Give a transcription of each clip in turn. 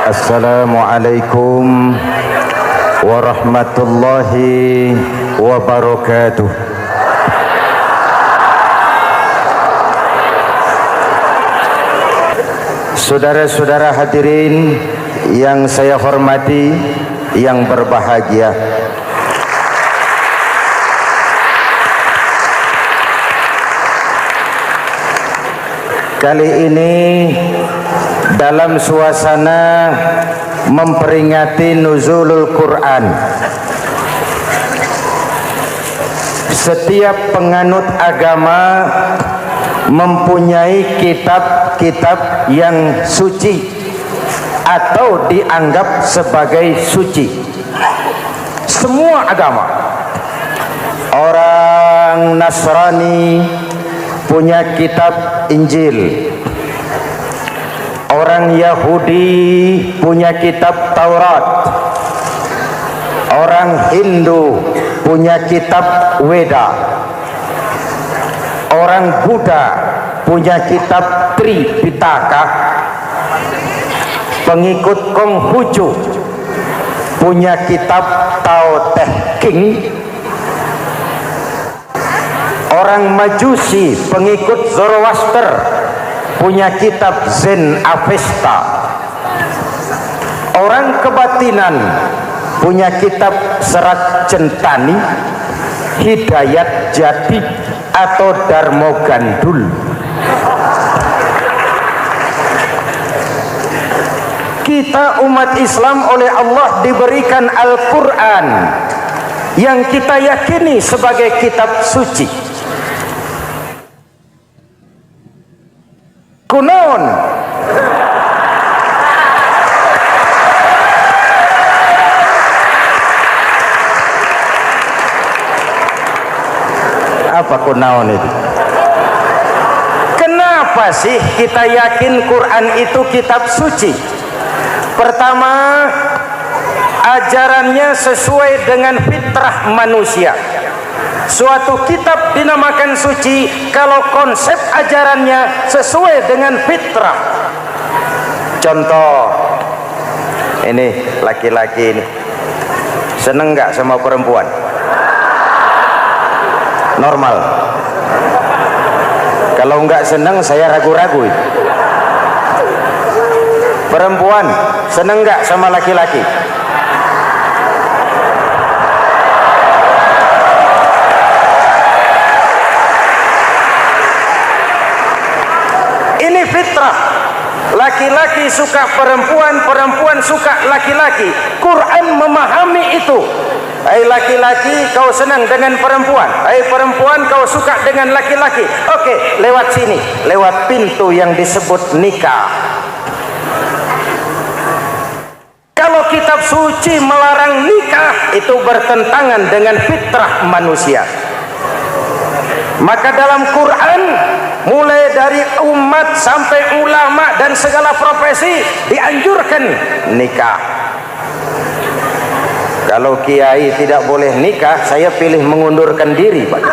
Assalamualaikum warahmatullahi wabarakatuh. Saudara-saudara hadirin yang saya hormati, yang berbahagia, kali ini dalam suasana memperingati nuzulul Quran, setiap penganut agama mempunyai kitab-kitab yang suci atau dianggap sebagai suci. Semua agama, orang Nasrani punya kitab Injil, orang Yahudi punya kitab Taurat, orang Hindu punya kitab Weda, orang Buddha punya kitab Tripitaka, pengikut Konghucu punya kitab Tao Te Ching, orang Majusi pengikut Zoroaster punya kitab Zen Avesta, orang kebatinan punya kitab Serat Centani, Hidayat Jati atau Darmo Gandul. Kita umat Islam oleh Allah diberikan Al-Quran yang kita yakini sebagai kitab suci. Kunaon? Apa kunaon itu? Kenapa sih kita yakin Quran itu kitab suci? Pertama, ajarannya sesuai dengan fitrah manusia. Suatu kitab dinamakan suci kalau konsep ajarannya sesuai dengan fitrah. Contoh, ini laki-laki ini seneng nggak sama perempuan? Normal. Kalau nggak seneng saya ragu-ragu. Perempuan seneng nggak sama laki-laki? Ini fitrah. Laki-laki suka perempuan, perempuan suka laki-laki. Quran memahami itu. Hai laki-laki, kau senang dengan perempuan. Hai perempuan, kau suka dengan laki-laki. Oke, lewat sini, lewat pintu yang disebut nikah. Kalau kitab suci melarang nikah, itu bertentangan dengan fitrah manusia. Maka dalam Quran, mulai dari umat sampai ulama dan segala profesi dianjurkan nikah. Kalau kiai tidak boleh nikah, saya pilih mengundurkan diri, Pak.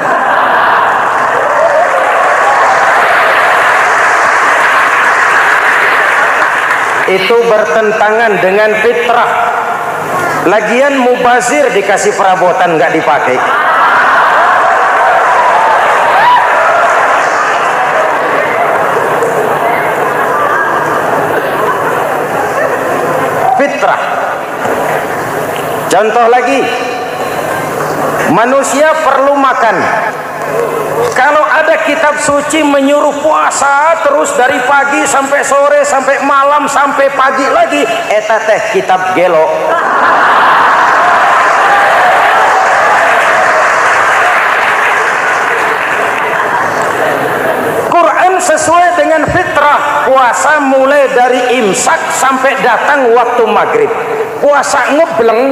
Itu bertentangan dengan fitrah. Lagian mubazir dikasih perabotan nggak dipakai. Fitrah. Contoh lagi, manusia perlu makan. Kalau ada kitab suci menyuruh puasa terus dari pagi sampai sore sampai malam sampai pagi lagi, eta teh kitab gelo. Quran sesuai dengan fitrah. Puasa mulai dari imsak sampai datang waktu maghrib. Puasa ngebleng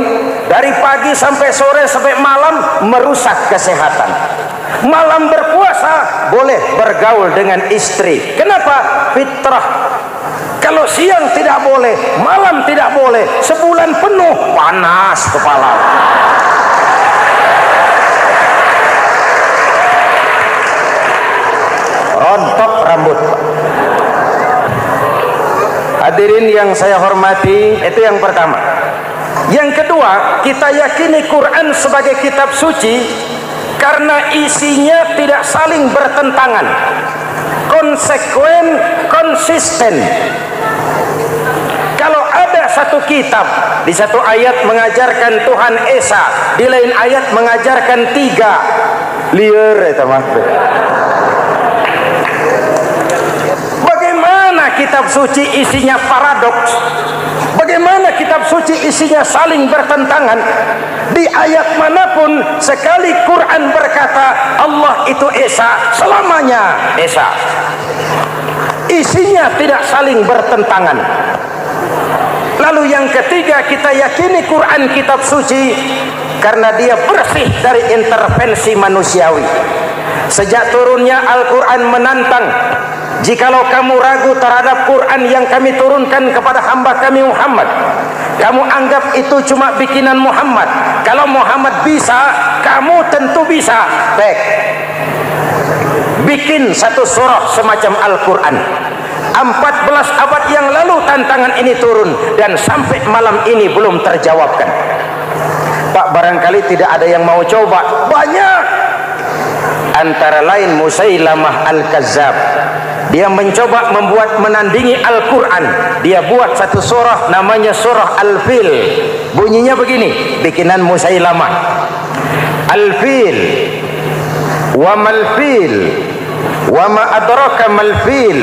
dari pagi sampai sore sampai malam merusak kesehatan. Malam berpuasa boleh bergaul dengan istri. Kenapa? Fitrah. Kalau siang tidak boleh, malam tidak boleh, sebulan penuh panas kepala. Rontok rambut. Hadirin yang saya hormati, itu yang pertama. Yang kedua, kita yakini Quran sebagai kitab suci karena isinya tidak saling bertentangan, konsekuen, konsisten. Kalau ada satu kitab, di satu ayat mengajarkan Tuhan Esa, di lain ayat mengajarkan tiga, liar itu mah. Bagaimana kitab suci isinya paradoks? Bagaimana kitab suci isinya saling bertentangan? Di ayat manapun sekali Quran berkata Allah itu Esa, selamanya Esa. Isinya tidak saling bertentangan. Lalu yang ketiga, kita yakini Quran kitab suci karena dia bersih dari intervensi manusiawi. Sejak turunnya Al-Quran menantang, jikalau kamu ragu terhadap Quran yang kami turunkan kepada hamba kami Muhammad, kamu anggap itu cuma bikinan Muhammad. Kalau Muhammad bisa, kamu tentu bisa. Baik, bikin satu surah semacam Al-Quran. 14 abad yang lalu tantangan ini turun dan sampai malam ini belum terjawabkan. Pak, barangkali tidak ada yang mau coba. Banyak. Antara lain Musailamah Al-Kazzab. Dia mencoba membuat menandingi Al-Quran. Dia buat satu surah namanya surah Al-Fil. Bunyinya begini, bikinan Musailamah. Al-Fil wa mal-fil wa ma adraka mal-fil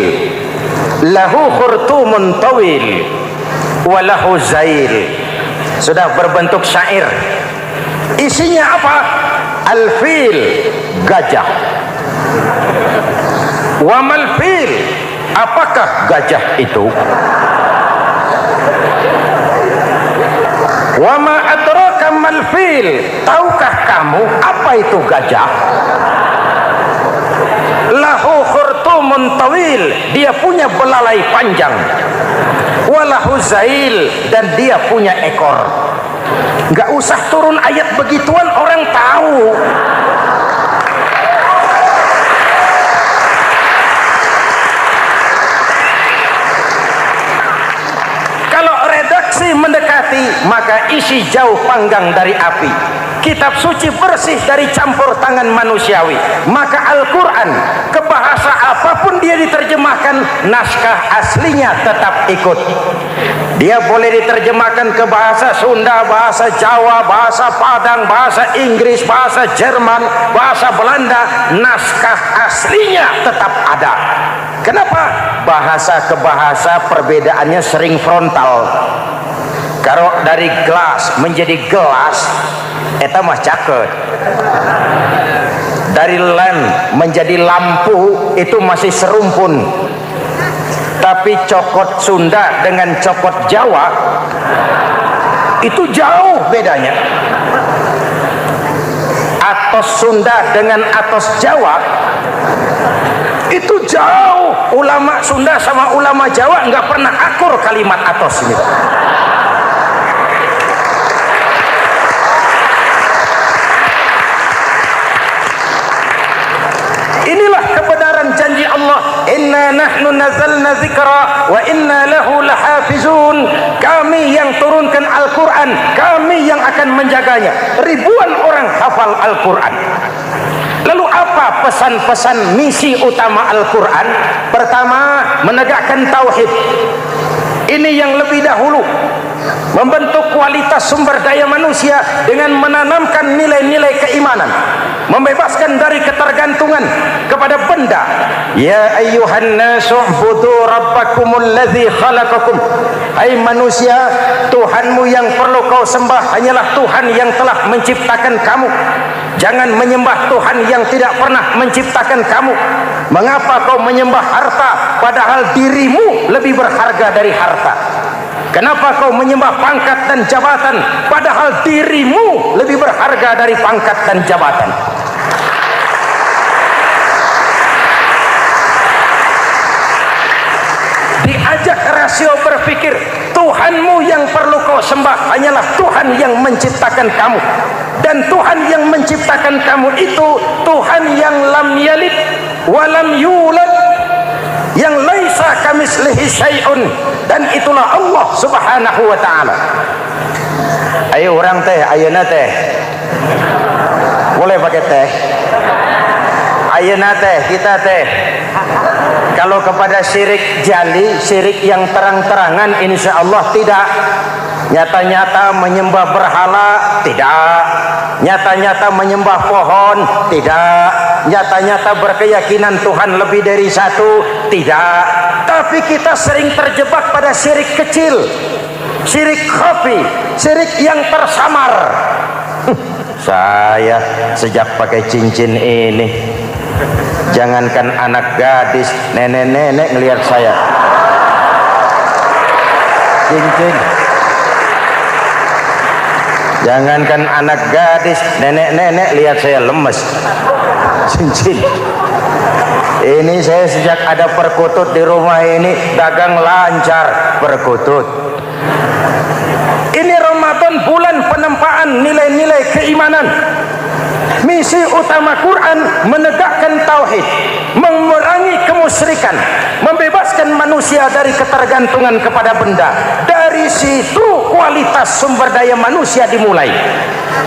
lahu khurtumun tawil wa lahu zail. Sudah berbentuk syair. Isinya apa? Al-Fil, gajah. Wa mal-fil, apakah gajah itu? Wa ma adraka mal-fil, tahukah kamu apa itu gajah? Lahu khurtumun tawil, dia punya belalai panjang. Walahu zail, dan dia punya ekor. Gak usah turun ayat begituan, orang tahu. Kalau redaksi mendekati, maka isi jauh panggang dari api. Kitab suci bersih dari campur tangan manusiawi. Maka Al-Quran, ke bahasa apapun dia diterjemahkan, naskah aslinya tetap ikut. Dia boleh diterjemahkan ke bahasa Sunda, bahasa Jawa, bahasa Padang, bahasa Inggris, bahasa Jerman, bahasa Belanda, naskah aslinya tetap ada. Kenapa? Bahasa ke bahasa perbedaannya sering frontal. Kalau dari gelas menjadi gelas, eta mah caket. Dari lamp menjadi lampu, itu masih serumpun. Tapi cokot Sunda dengan cokot Jawa itu jauh bedanya. Atos Sunda dengan atos Jawa itu jauh. Ulama Sunda sama ulama Jawa nggak pernah akur kalimat atos ini. Inilah kebenaran janji Allah, inna nahnu nazzalna dzikra wa inna lahu lahafizun. Kami yang turunkan Al-Quran, kami yang akan menjaganya. Ribuan orang hafal Al-Quran. Lalu apa pesan-pesan misi utama Al-Quran? Pertama, menegakkan tauhid. Ini yang lebih dahulu, membentuk kualitas sumber daya manusia dengan menanamkan nilai-nilai keimanan, membebaskan dari ketergantungan kepada benda. Ya ayyuhan nasu ubudu rabbakumul ladzi khalaqakum. Hai manusia, Tuhanmu yang perlu kau sembah hanyalah Tuhan yang telah menciptakan kamu. Jangan menyembah Tuhan yang tidak pernah menciptakan kamu. Mengapa kau menyembah harta padahal dirimu lebih berharga dari harta? Kenapa kau menyembah pangkat dan jabatan padahal dirimu lebih berharga dari pangkat dan jabatan? Diajak rasio berpikir, Tuhanmu yang perlu kau sembah hanyalah Tuhan yang menciptakan kamu. Dan Tuhan yang menciptakan kamu itu Tuhan yang lam yalid walam yulad yang laisa kamislihi syai'un, dan itulah Allah Subhanahu wa taala. Ayo orang teh, ayeuna teh boleh pakai teh, ayeuna teh kita teh kalau kepada syirik jali, syirik yang terang-terangan, insya Allah tidak. Nyata-nyata menyembah berhala, tidak. Nyata-nyata menyembah pohon, tidak. Nyata-nyata berkeyakinan Tuhan lebih dari satu, tidak. Tapi kita sering terjebak pada syirik kecil, syirik khafi, syirik yang tersamar. Saya sejak pakai cincin ini, jangankan anak gadis, nenek-nenek ngelihat saya cincin. Jangankan anak gadis, nenek-nenek lihat saya lemes cincin. Ini saya sejak ada perkutut di rumah ini dagang lancar perkutut. Ini Ramadan bulan penempaan nilai-nilai keimanan. Misi utama Quran menegakkan tauhid, memerangi kemusyrikan, membebaskan manusia dari ketergantungan kepada benda. Dari situ kualitas sumber daya manusia dimulai.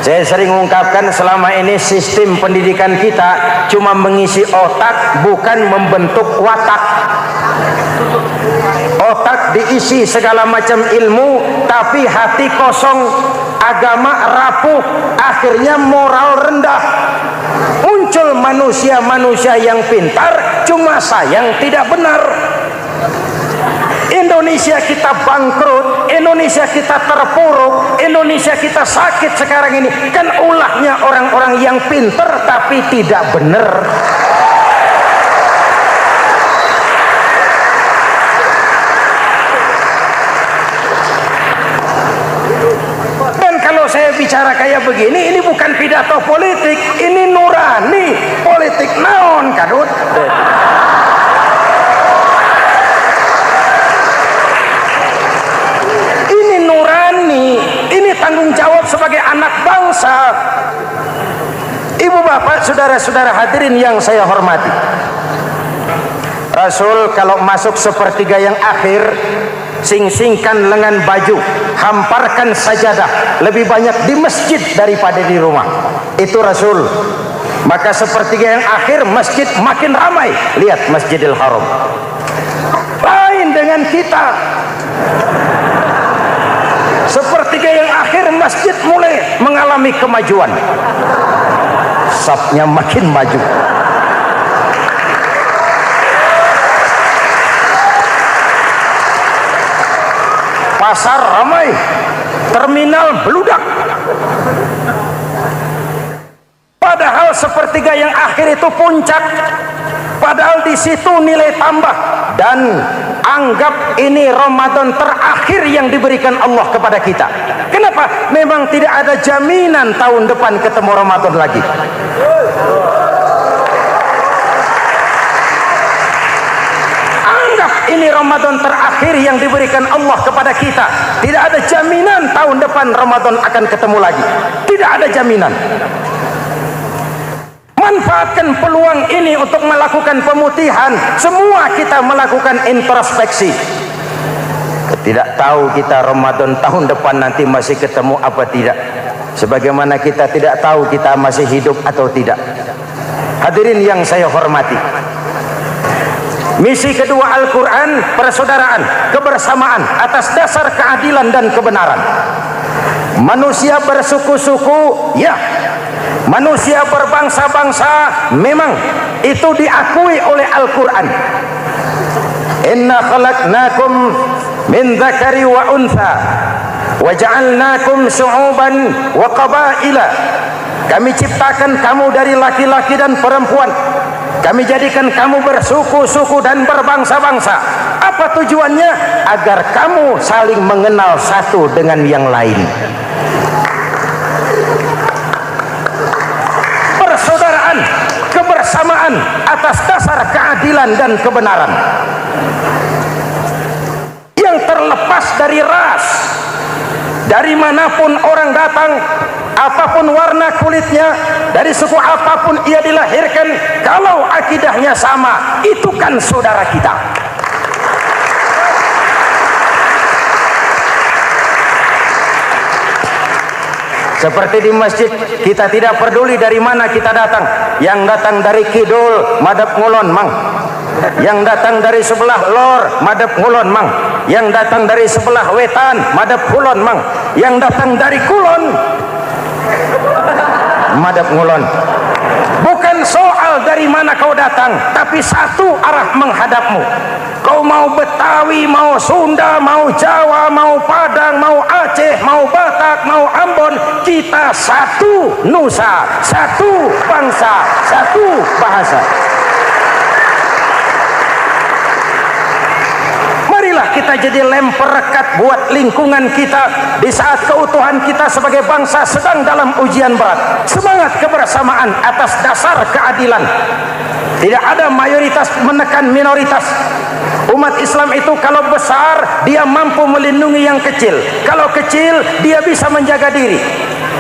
Saya sering ungkapkan selama ini sistem pendidikan kita cuma mengisi otak, bukan membentuk watak. Otak diisi segala macam ilmu, tapi hati kosong, agama rapuh, akhirnya moral rendah. Muncul manusia-manusia yang pintar, cuma sayang tidak benar. Indonesia kita bangkrut, Indonesia kita terpuruk, Indonesia kita sakit sekarang ini kan ulahnya orang-orang yang pintar tapi tidak benar. Saya bicara kayak begini, ini bukan pidato politik, ini nurani politik naon kadut. Ini nurani, ini tanggung jawab sebagai anak bangsa. Ibu bapak, saudara-saudara hadirin yang saya hormati, Rasul kalau masuk sepertiga yang akhir, sing-singkan lengan baju, hamparkan sajadah, lebih banyak di masjid daripada di rumah. Itu Rasul. Maka sepertiga yang akhir masjid makin ramai. Lihat Masjidil Haram. Lain dengan kita. Sepertiga yang akhir masjid mulai mengalami kemajuan. Safnya makin maju. Pasar ramai, terminal beludak. Padahal sepertiga yang akhir itu puncak. Padahal di situ nilai tambah. Dan anggap ini Ramadan terakhir yang diberikan Allah kepada kita. Kenapa? Memang tidak ada jaminan tahun depan ketemu Ramadan lagi. Ini Ramadan terakhir yang diberikan Allah kepada kita. Tidak ada jaminan tahun depan Ramadan akan ketemu lagi. Tidak ada jaminan. Manfaatkan peluang ini untuk melakukan pemutihan. Semua kita melakukan introspeksi. Tidak tahu kita Ramadan tahun depan nanti masih ketemu apa tidak. Sebagaimana kita tidak tahu kita masih hidup atau tidak. Hadirin yang saya hormati, misi kedua Al-Quran, persaudaraan, kebersamaan atas dasar keadilan dan kebenaran. Manusia bersuku-suku, ya. Manusia berbangsa-bangsa, memang itu diakui oleh Al-Quran. Inna khalaqnakum min dzakari wa untha wa ja'alnakum syu'uban wa qabaila. Kami ciptakan kamu dari laki-laki dan perempuan. Kami jadikan kamu bersuku-suku dan berbangsa-bangsa. Apa tujuannya? Agar kamu saling mengenal satu dengan yang lain. Persaudaraan, kebersamaan atas dasar keadilan dan kebenaran. Yang terlepas dari ras. Dari manapun orang datang, apapun warna kulitnya, dari suku apapun ia dilahirkan, kalau akidahnya sama, itu kan saudara kita. Seperti di masjid, kita tidak peduli dari mana kita datang. Yang datang dari kidul, madhab ngulon mang. Yang datang dari sebelah lor, madhab ngulon mang. Yang datang dari sebelah wetan, madhab kulon mang. Yang datang dari kulon, madhab ngulon. Bukan soal dari mana kau datang, tapi satu arah menghadapmu. Kau mau Betawi, mau Sunda, mau Jawa, mau Padang, mau Aceh, mau Batak, mau Ambon, kita satu nusa, satu bangsa, satu bahasa. Marilah kita jadi lem perekat buat lingkungan kita di saat keutuhan kita sebagai bangsa sedang dalam ujian berat. Semangat kebersamaan atas dasar keadilan. Tidak ada mayoritas menekan minoritas. Umat Islam itu kalau besar, dia mampu melindungi yang kecil. Kalau kecil, dia bisa menjaga diri.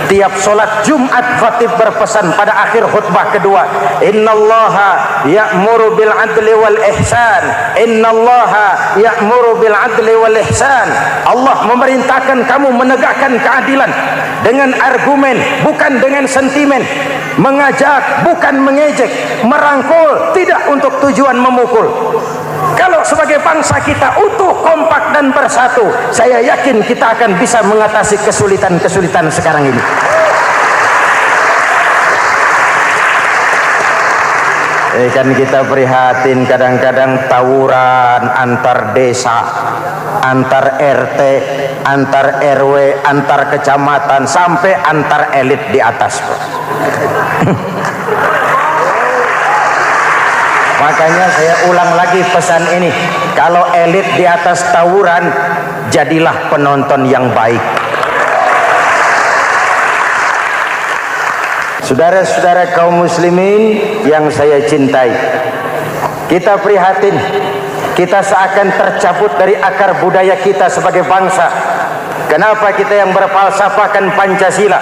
Tiap sholat Jumat khatib berpesan pada akhir khutbah kedua, innallaha ya'muru bil adli wal ihsan, innallaha ya'muru bil adli wal ihsan. Allah memerintahkan kamu menegakkan keadilan dengan argumen, bukan dengan sentimen, mengajak bukan mengejek, merangkul tidak untuk tujuan memukul. Kalau sebagai bangsa kita utuh, kompak dan bersatu, saya yakin kita akan bisa mengatasi kesulitan-kesulitan sekarang ini. Kan kita prihatin kadang-kadang tawuran antar desa, antar RT, antar RW, antar kecamatan, sampai antar elit di atas. Makanya saya ulang lagi pesan ini, kalau elit di atas tawuran, jadilah penonton yang baik. Saudara-saudara kaum muslimin yang saya cintai, kita prihatin, kita seakan tercabut dari akar budaya kita sebagai bangsa. Kenapa kita yang berfalsafahkan Pancasila,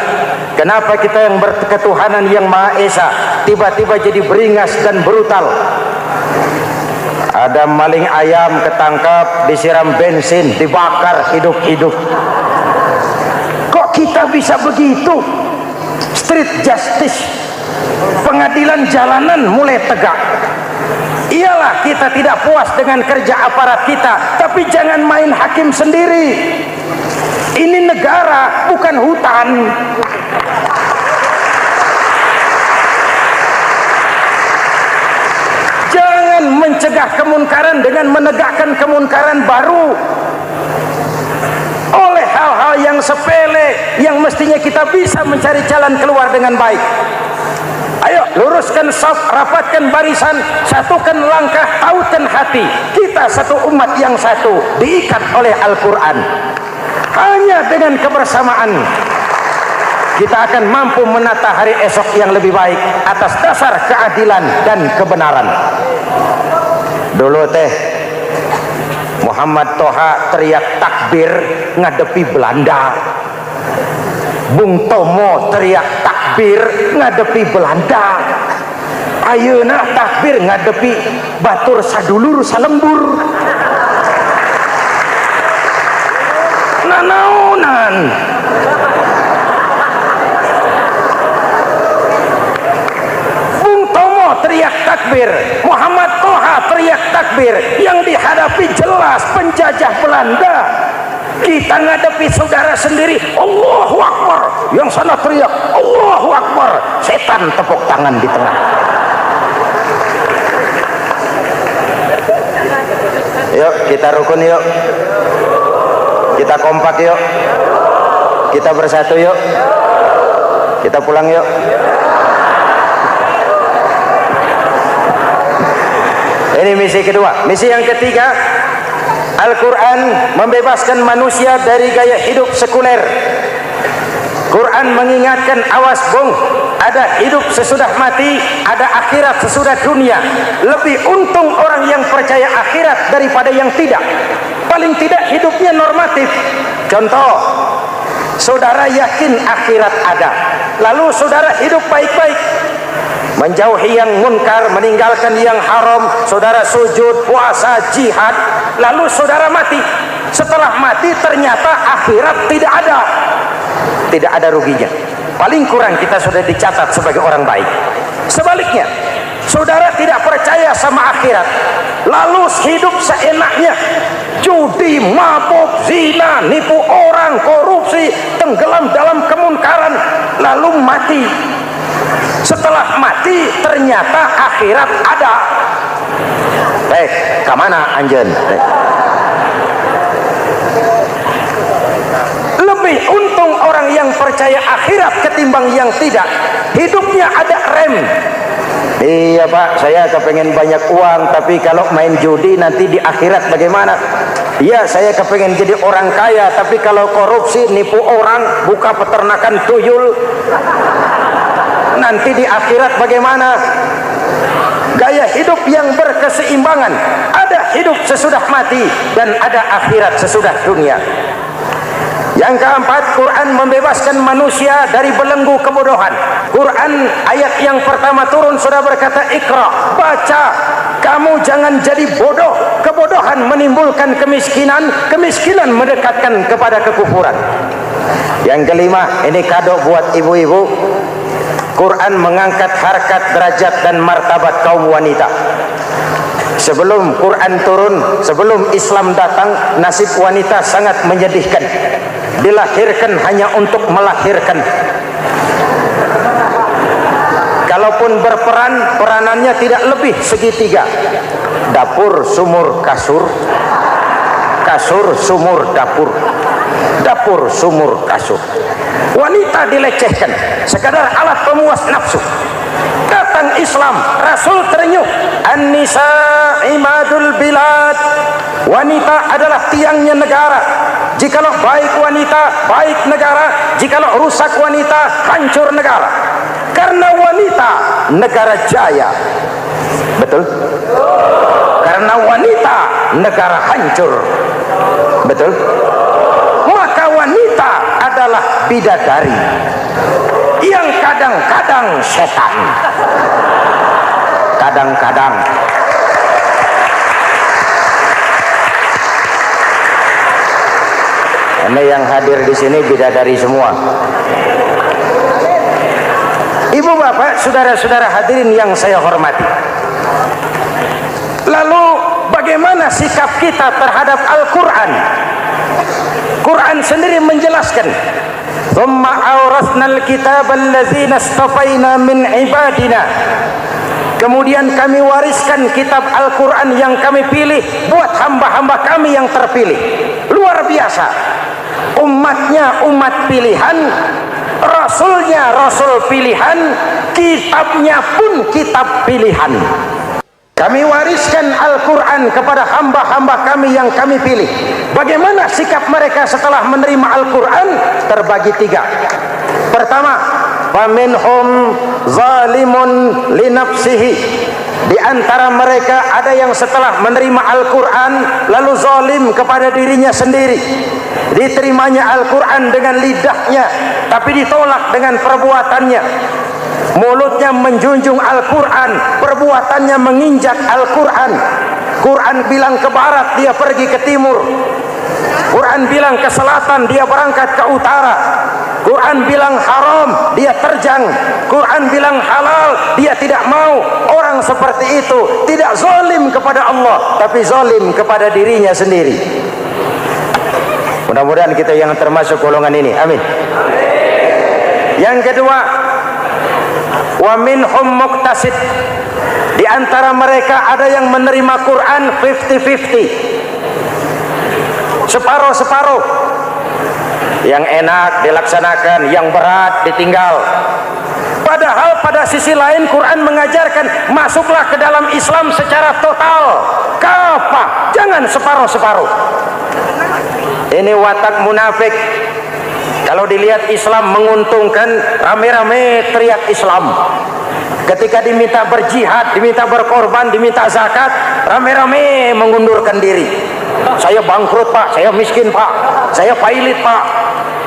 kenapa kita yang berketuhanan yang Maha Esa tiba-tiba jadi beringas dan brutal? Ada maling ayam ketangkap, disiram bensin, dibakar hidup-hidup. Kok kita bisa begitu? Street justice, pengadilan jalanan mulai tegak. Iyalah kita tidak puas dengan kerja aparat kita, tapi jangan main hakim sendiri. Ini negara, bukan hutan. Jangan mencegah kemunkaran dengan menegakkan kemunkaran baru. Oleh hal-hal yang sepele yang mestinya kita bisa mencari jalan keluar dengan baik. Ayo luruskan saf, rapatkan barisan, satukan langkah, tautkan hati. Kita satu umat yang satu, diikat oleh Al-Quran. Hanya dengan kebersamaan kita akan mampu menata hari esok yang lebih baik atas dasar keadilan dan kebenaran. Dulu teh Muhammad Toha teriak takbir ngadepi Belanda. Bung Tomo teriak takbir ngadepi Belanda. Ayeuna takbir ngadepi batur sadulur salembur. Nanaunan. Bung Tomo teriak takbir, Muhammad Toha teriak takbir, yang dihadapi jelas penjajah Belanda. Kita ngadepi saudara sendiri, Allahu Akbar, yang sana teriak Allahu Akbar, setan tepuk tangan di tengah. Yuk kita rukun, yuk kita kompak, yuk kita bersatu, yuk kita pulang, yuk. Ini misi kedua. Misi yang ketiga, Al-Quran membebaskan manusia dari gaya hidup sekuler. Quran mengingatkan, awas bung, ada hidup sesudah mati, ada akhirat sesudah dunia. Lebih untung orang yang percaya akhirat daripada yang tidak. Paling tidak hidupnya normatif. Contoh, saudara yakin akhirat ada, lalu saudara hidup baik-baik, menjauhi yang munkar, meninggalkan yang haram, saudara sujud, puasa, jihad, lalu saudara mati. Setelah mati ternyata akhirat tidak ada ruginya. paling kurang kita sudah dicatat sebagai orang baik. Sebaliknya, saudara tidak percaya sama akhirat, lalu hidup seenaknya, judi, mabuk, zina, nipu orang, korupsi, tenggelam dalam kemunkaran, lalu mati. Setelah mati ternyata akhirat ada. Kemana anjen? Lebih untung orang yang percaya akhirat ketimbang yang tidak. Hidupnya ada rem. Iya Pak, saya kepengen banyak uang, tapi kalau main judi nanti di akhirat bagaimana? Iya, saya kepengen jadi orang kaya, tapi kalau korupsi, nipu orang, buka peternakan tuyul, nanti di akhirat bagaimana? Gaya hidup yang berkeseimbangan, ada hidup sesudah mati dan ada akhirat sesudah dunia. Yang keempat, Quran membebaskan manusia dari belenggu kebodohan. Quran ayat yang pertama turun sudah berkata, Iqra, baca, kamu jangan jadi bodoh. Kebodohan menimbulkan kemiskinan, kemiskinan mendekatkan kepada kekufuran. Yang kelima, ini kado buat ibu-ibu, Quran mengangkat harkat, derajat dan martabat kaum wanita. Sebelum Quran turun, sebelum Islam datang, nasib wanita sangat menyedihkan. Dilahirkan hanya untuk melahirkan. Kalaupun berperan, peranannya tidak lebih segitiga. Dapur, sumur, kasur. Kasur, sumur, dapur. Dapur, sumur, kasur. Wanita dilecehkan, sekadar alat pemuas nafsu. Datang Islam, Rasul terenyuh, An-nisa imadul bilad. Wanita adalah tiangnya negara. Jikalau baik wanita, baik negara. Jikalau rusak wanita, hancur negara. Karena wanita, negara jaya. Betul? Karena wanita, negara hancur. Betul? Maka wanita adalah bidadari yang kadang-kadang setan. Kadang-kadang. Ini yang hadir di sini bidadari semua. Ibu bapak, saudara-saudara hadirin yang saya hormati. Lalu bagaimana sikap kita terhadap Al-Quran? Quran sendiri menjelaskan, "Tsumma awrasnal kitaba allazina istafaina min ibadina." Kemudian kami wariskan kitab Al-Quran yang kami pilih buat hamba-hamba kami yang terpilih. Luar biasa. Umatnya umat pilihan, Rasulnya Rasul pilihan, kitabnya pun kitab pilihan. Kami wariskan Al-Quran kepada hamba-hamba kami yang kami pilih. Bagaimana sikap mereka setelah menerima Al-Quran? Terbagi tiga. Pertama, faminhum zalimun linafsihi. Di antara mereka ada yang setelah menerima Al-Quran lalu zalim kepada dirinya sendiri. Diterimanya Al-Quran dengan lidahnya, tapi ditolak dengan perbuatannya. Mulutnya menjunjung Al-Quran, perbuatannya menginjak Al-Quran. Quran bilang ke barat, dia pergi ke timur. Quran bilang ke selatan, dia berangkat ke utara. Quran bilang haram, dia terjang. Quran bilang halal, dia tidak mau. Orang seperti itu tidak zalim kepada Allah, tapi zalim kepada dirinya sendiri. Mudah-mudahan kita yang termasuk golongan ini. Amin. Yang kedua, wa minhum muqtasid. Di antara mereka ada yang menerima Quran 50-50. Separuh-separuh. Yang enak dilaksanakan, yang berat ditinggal. Padahal pada sisi lain Quran mengajarkan masuklah ke dalam Islam secara total. Kafah, jangan separuh-separuh. Ini watak munafik. Kalau dilihat Islam menguntungkan, rame-rame teriak Islam. Ketika diminta berjihad, diminta berkorban, diminta zakat, rame-rame mengundurkan diri. Saya bangkrut Pak, saya miskin Pak, saya pailit Pak.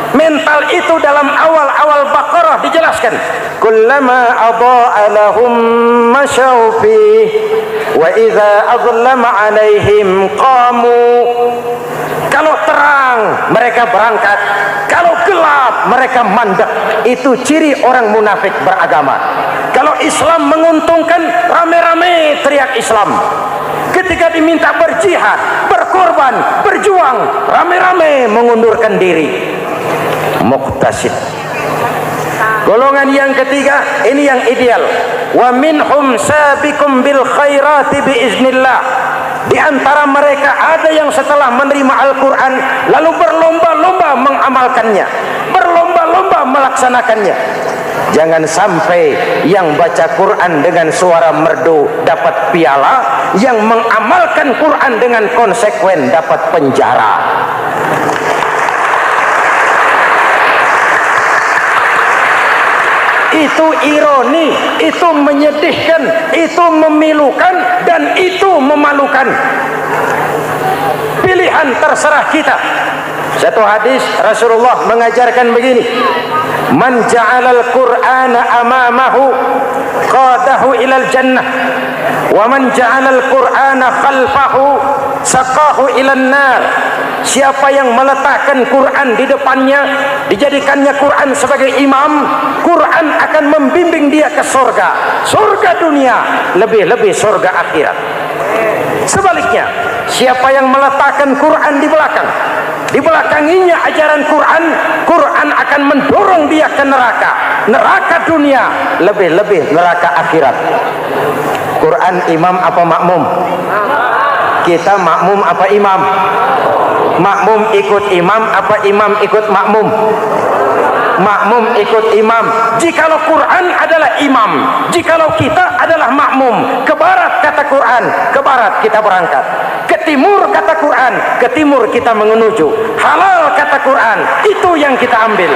Mental itu dalam awal-awal Baqarah dijelaskan. Kullama adha'a lahum masyaw fi wa idza adlama 'alaihim qamu. Kalau terang mereka berangkat, kalau gelap gelap, mereka mandek. Itu ciri orang munafik beragama. Kalau Islam menguntungkan, rame-rame teriak Islam. Ketika diminta berjihad, berkorban, berjuang, rame-rame mengundurkan diri. Muqtasid. Golongan yang ketiga, ini yang ideal. Wa minhum sabiqum bil khairati biiznillah. Di antara mereka ada yang setelah menerima Al-Quran lalu berlomba-lomba mengamalkannya, berlomba-lomba melaksanakannya. Jangan sampai yang baca Quran dengan suara merdu dapat piala, yang mengamalkan Quran dengan konsekuen dapat penjara. Itu ironi, itu menyedihkan, itu memilukan, dan itu memalukan. Pilihan terserah kita. Satu hadis Rasulullah mengajarkan begini: man ja'alal Qur'ana amamahu qadahu ilal jannah, wa man ja'alal Qur'ana khalfahu saqahu ilan nar. Siapa yang meletakkan Quran di depannya, dijadikannya Quran sebagai imam, Quran akan membimbing dia ke surga, surga dunia, lebih-lebih surga akhirat. Sebaliknya, siapa yang meletakkan Quran di belakang, dibelakanginya ajaran Quran, Quran akan mendorong dia ke neraka, neraka dunia, lebih-lebih neraka akhirat. Quran imam apa makmum? Kita makmum apa imam? Makmum ikut imam apa imam ikut makmum? Makmum ikut imam. Jikalau Quran adalah imam, jikalau kita adalah makmum. Ke barat kata Quran, ke barat kita berangkat. Ke timur kata Quran, ke timur kita menuju. Halal kata Quran, itu yang kita ambil.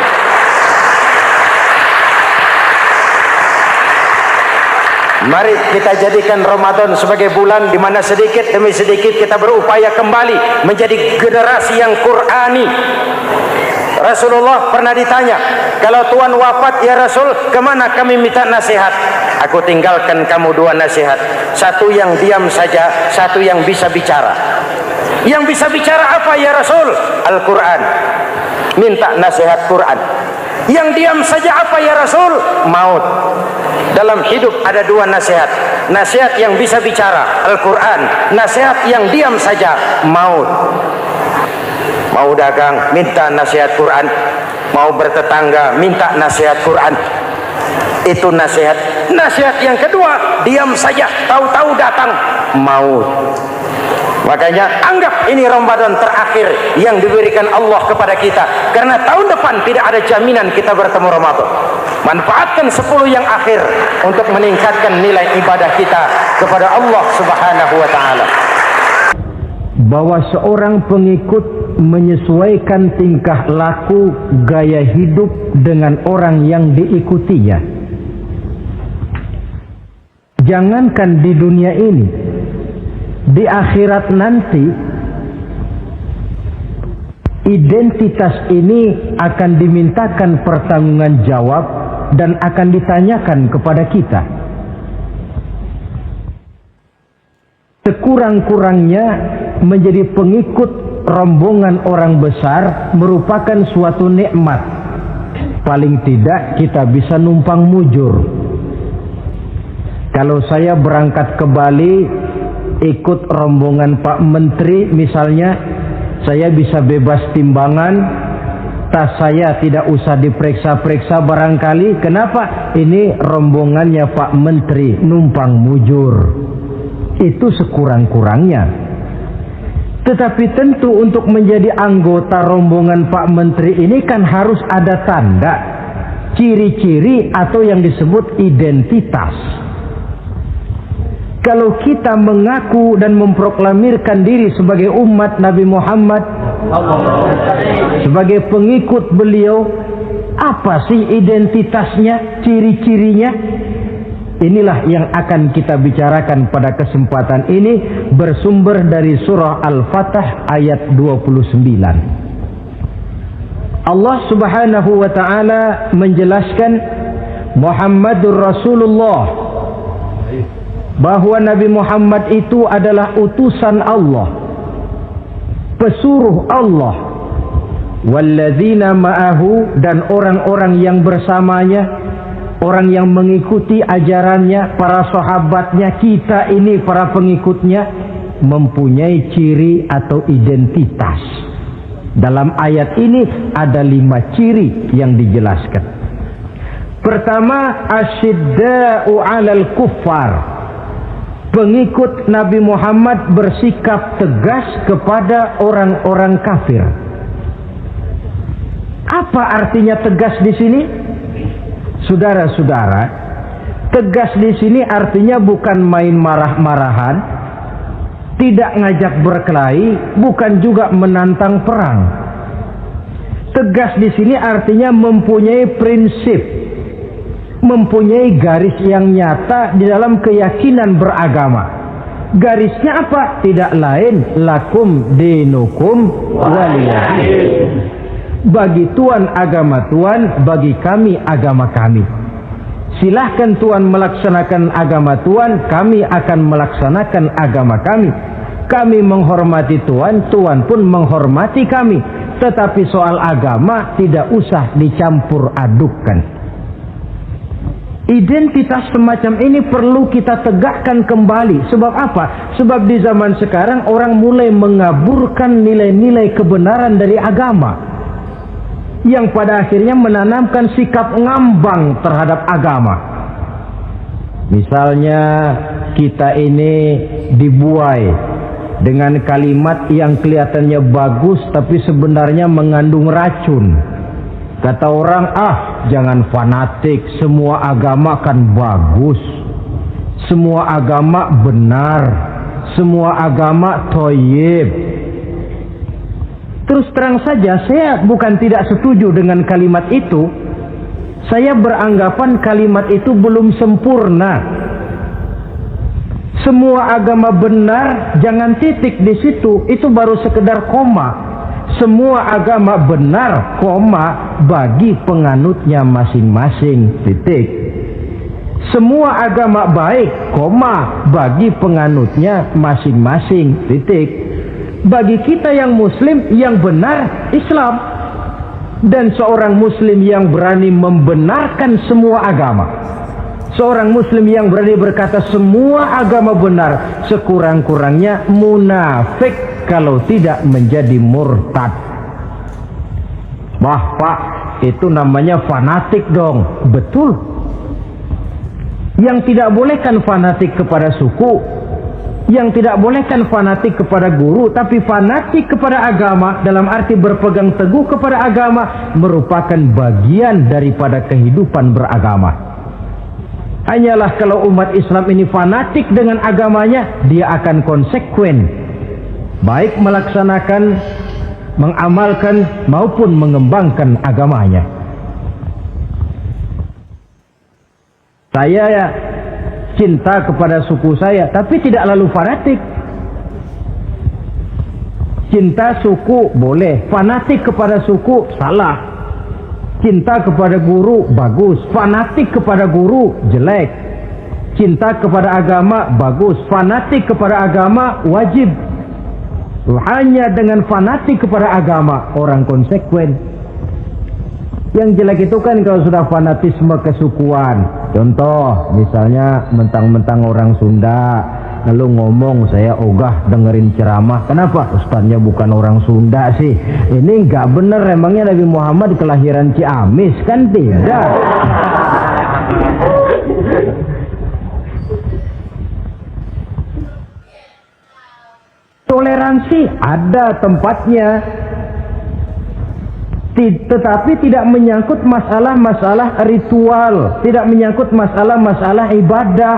Mari kita jadikan Ramadan sebagai bulan di mana sedikit demi sedikit kita berupaya kembali menjadi generasi yang Qurani. Rasulullah pernah ditanya, kalau Tuhan wafat ya Rasul, kemana kami minta nasihat? Aku tinggalkan kamu dua nasihat. Satu yang diam saja, satu yang bisa bicara. Yang bisa bicara apa ya Rasul? Al-Quran. Minta nasihat Quran. Yang diam saja apa ya Rasul? Maut. Dalam hidup ada dua nasihat. Nasihat yang bisa bicara, Al-Quran. Nasihat yang diam saja, maut. Mau dagang, minta nasihat Quran. Mau bertetangga, minta nasihat Quran. Itu nasihat. Nasihat yang kedua, diam saja, tahu-tahu datang maut. Makanya anggap ini Ramadan terakhir yang diberikan Allah kepada kita, karena tahun depan tidak ada jaminan kita bertemu Ramadan. Manfaatkan 10 yang akhir untuk meningkatkan nilai ibadah kita kepada Allah Subhanahu wa taala. Bahwa seorang pengikut menyesuaikan tingkah laku, gaya hidup dengan orang yang diikutinya. Jangankan di dunia ini, di akhirat nanti identitas ini akan dimintakan pertanggungjawaban jawab dan akan ditanyakan kepada kita. Sekurang-kurangnya menjadi pengikut rombongan orang besar merupakan suatu nikmat. Paling tidak kita bisa numpang mujur. Kalau saya berangkat ke Bali ikut rombongan Pak Menteri misalnya, saya bisa bebas timbangan, tas saya tidak usah diperiksa-periksa barangkali. Kenapa? Ini rombongannya Pak Menteri, numpang mujur. Itu sekurang-kurangnya. Tetapi tentu untuk menjadi anggota rombongan Pak Menteri ini kan harus ada tanda, ciri-ciri atau yang disebut identitas. Kalau kita mengaku dan memproklamirkan diri sebagai umat Nabi Muhammad, sebagai pengikut beliau, apa sih identitasnya, ciri-cirinya? Inilah yang akan kita bicarakan pada kesempatan ini, bersumber dari surah Al-Fatah ayat 29. Allah Subhanahu wa taala menjelaskan Muhammadur Rasulullah, bahwa Nabi Muhammad itu adalah utusan Allah, pesuruh Allah, walladzina ma'ahu, dan orang-orang yang bersamanya, orang yang mengikuti ajarannya, para sahabatnya, kita ini para pengikutnya, mempunyai ciri atau identitas. Dalam ayat ini ada 5 ciri yang dijelaskan. Pertama, asyidda'u 'alal kuffar. Pengikut Nabi Muhammad bersikap tegas kepada orang-orang kafir. Apa artinya tegas di sini? Saudara-saudara, tegas di sini artinya bukan main marah-marahan, tidak ngajak berkelahi, bukan juga menantang perang. Tegas di sini artinya mempunyai prinsip, mempunyai garis yang nyata di dalam keyakinan beragama. Garisnya apa? Tidak lain, lakum dinukum waliyadin. Bagi Tuhan agama Tuhan, bagi kami agama kami. Silahkan Tuhan melaksanakan agama Tuhan, kami akan melaksanakan agama kami. Kami menghormati Tuhan, Tuhan pun menghormati kami. Tetapi soal agama tidak usah dicampur adukkan. Identitas semacam ini perlu kita tegakkan kembali. Sebab apa? Sebab di zaman sekarang orang mulai mengaburkan nilai-nilai kebenaran dari agama, yang pada akhirnya menanamkan sikap ngambang terhadap agama. Misalnya kita ini dibuai dengan kalimat yang kelihatannya bagus tapi sebenarnya mengandung racun. Kata orang, jangan fanatik, semua agama kan bagus, semua agama benar, semua agama thayyib. Terus terang saja, saya bukan tidak setuju dengan kalimat itu. Saya beranggapan kalimat itu belum sempurna. Semua agama benar, jangan titik di situ, itu baru sekedar koma. Semua agama benar, koma, bagi penganutnya masing-masing, titik. Semua agama baik, koma, bagi penganutnya masing-masing, titik. Bagi kita yang muslim, yang benar Islam. Dan seorang muslim yang berani membenarkan semua agama, seorang muslim yang berani berkata semua agama benar, sekurang-kurangnya munafik kalau tidak menjadi murtad. Wah Pak, itu namanya fanatik dong. Betul. Yang tidak boleh kan fanatik kepada suku, yang tidak boleh kan fanatik kepada guru, tapi fanatik kepada agama dalam arti berpegang teguh kepada agama merupakan bagian daripada kehidupan beragama. Hanyalah kalau umat Islam ini fanatik dengan agamanya, dia akan konsekuen, baik melaksanakan, mengamalkan maupun mengembangkan agamanya. Saya cinta kepada suku saya, tapi tidak lalu fanatik. Cinta suku boleh, fanatik kepada suku salah. Cinta kepada guru bagus, fanatik kepada guru jelek. Cinta kepada agama bagus, fanatik kepada agama wajib. Hanya dengan fanatik kepada agama orang konsekuen. Yang jelek itu kan kalau sudah fanatisme kesukuan. Contoh, misalnya mentang-mentang orang Sunda, lalu ngomong saya ogah dengerin ceramah. Kenapa? Ustaznya bukan orang Sunda sih. Ini nggak bener, emangnya Nabi Muhammad kelahiran Ciamis? Kan tidak. Toleransi ada tempatnya, tetapi tidak menyangkut masalah-masalah ritual, tidak menyangkut masalah-masalah ibadah.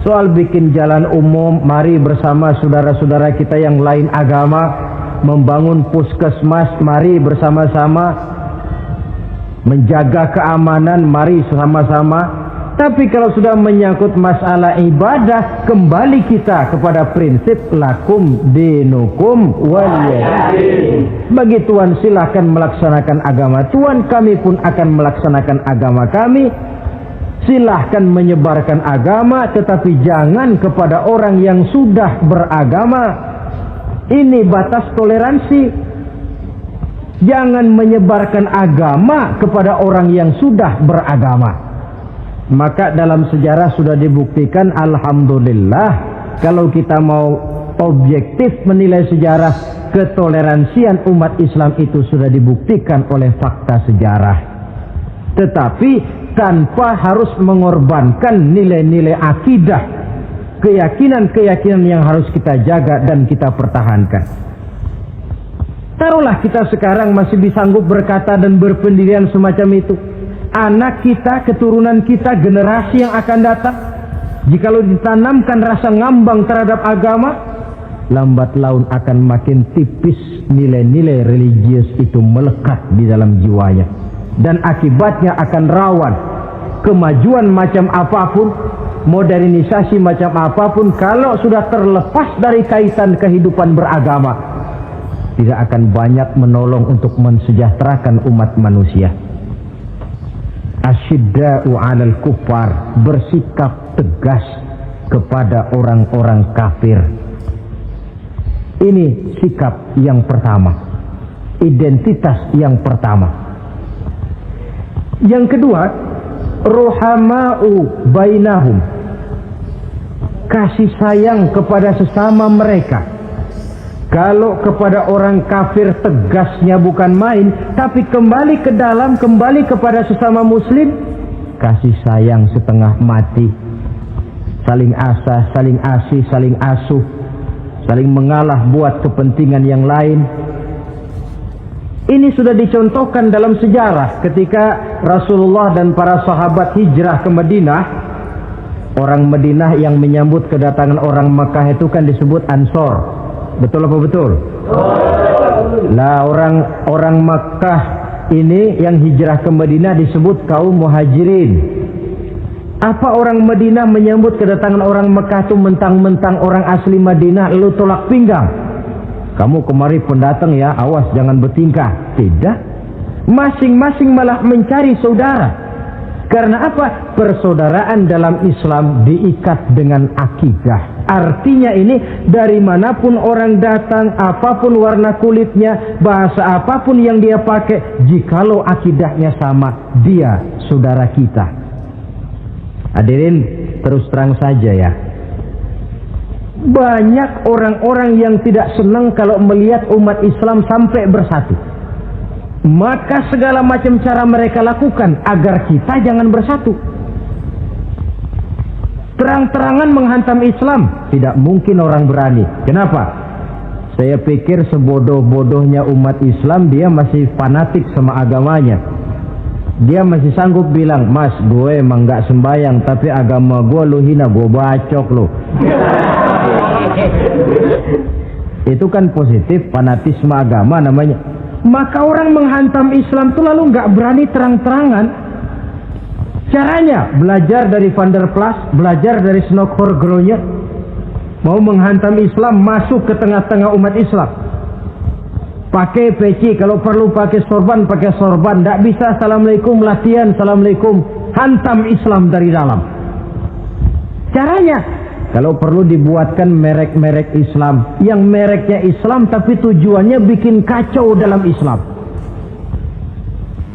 Soal bikin jalan umum, mari bersama saudara-saudara kita yang lain agama membangun puskesmas, mari bersama-sama menjaga keamanan, mari sama-sama. Tapi kalau sudah menyangkut masalah ibadah, kembali kita kepada prinsip lakum dinukum waliyadin. Bagi Tuhan silahkan melaksanakan agama Tuhan, kami pun akan melaksanakan agama kami. Silahkan menyebarkan agama, tetapi jangan kepada orang yang sudah beragama. Ini batas toleransi. Jangan menyebarkan agama kepada orang yang sudah beragama. Maka dalam sejarah sudah dibuktikan, alhamdulillah, kalau kita mau objektif menilai sejarah, ketoleransian umat Islam itu sudah dibuktikan oleh fakta sejarah. Tetapi tanpa harus mengorbankan nilai-nilai akidah, keyakinan-keyakinan yang harus kita jaga dan kita pertahankan. Taruhlah kita sekarang masih disanggup berkata dan berpendirian semacam itu. Anak kita, keturunan kita, generasi yang akan datang, jikalau ditanamkan rasa ngambang terhadap agama, lambat laun akan makin tipis nilai-nilai religius itu melekat di dalam jiwanya. Dan akibatnya akan rawan kemajuan macam apapun, modernisasi macam apapun, kalau sudah terlepas dari kaitan kehidupan beragama, tidak akan banyak menolong untuk mensejahterakan umat manusia. Asyidda'u 'alal kuffar, bersikap tegas kepada orang-orang kafir. Ini sikap yang pertama, identitas yang pertama. Yang kedua, ruhama'u bainahum, kasih sayang kepada sesama mereka. Kalau kepada orang kafir tegasnya bukan main, tapi kembali ke dalam, kembali kepada sesama muslim, kasih sayang setengah mati. Saling asah, saling asih, saling asuh, saling mengalah buat kepentingan yang lain. Ini sudah dicontohkan dalam sejarah ketika Rasulullah dan para sahabat hijrah ke Madinah. Orang Madinah yang menyambut kedatangan orang Makkah itu kan disebut Ansor. Betul apa betul? Lah orang Makkah ini yang hijrah ke Madinah disebut kaum Muhajirin. Apa orang Madinah menyambut kedatangan orang Makkah itu mentang-mentang orang asli Madinah lalu tolak pinggang? Kamu kemari pendatang ya, awas jangan bertingkah. Tidak. Masing-masing malah mencari saudara. Karena apa? Persaudaraan dalam Islam diikat dengan akidah. Artinya ini dari manapun orang datang, apapun warna kulitnya, bahasa apapun yang dia pakai, jikalau akidahnya sama, dia saudara kita. Hadirin, terus terang saja ya. Banyak orang-orang yang tidak senang kalau melihat umat Islam sampai bersatu. Maka segala macam cara mereka lakukan agar kita jangan bersatu. Terang-terangan menghantam Islam, tidak mungkin orang berani. Kenapa? Saya pikir sebodoh-bodohnya umat Islam, dia masih fanatik sama agamanya. Dia masih sanggup bilang, "Mas, gue emang gak sembayang, tapi agama gue lu hina, gue bacok lu." Itu kan positif, fanatisme agama namanya. Maka orang menghantam Islam itu lalu gak berani terang-terangan. Caranya belajar dari Van der Plas, belajar dari Snokor-Gronya. Mau menghantam Islam, masuk ke tengah-tengah umat Islam. Pakai peci, kalau perlu pakai sorban, pakai sorban. Tidak bisa assalamualaikum, latihan assalamualaikum. Hantam Islam dari dalam. Caranya, kalau perlu dibuatkan merek-merek Islam, yang mereknya Islam tapi tujuannya bikin kacau dalam Islam.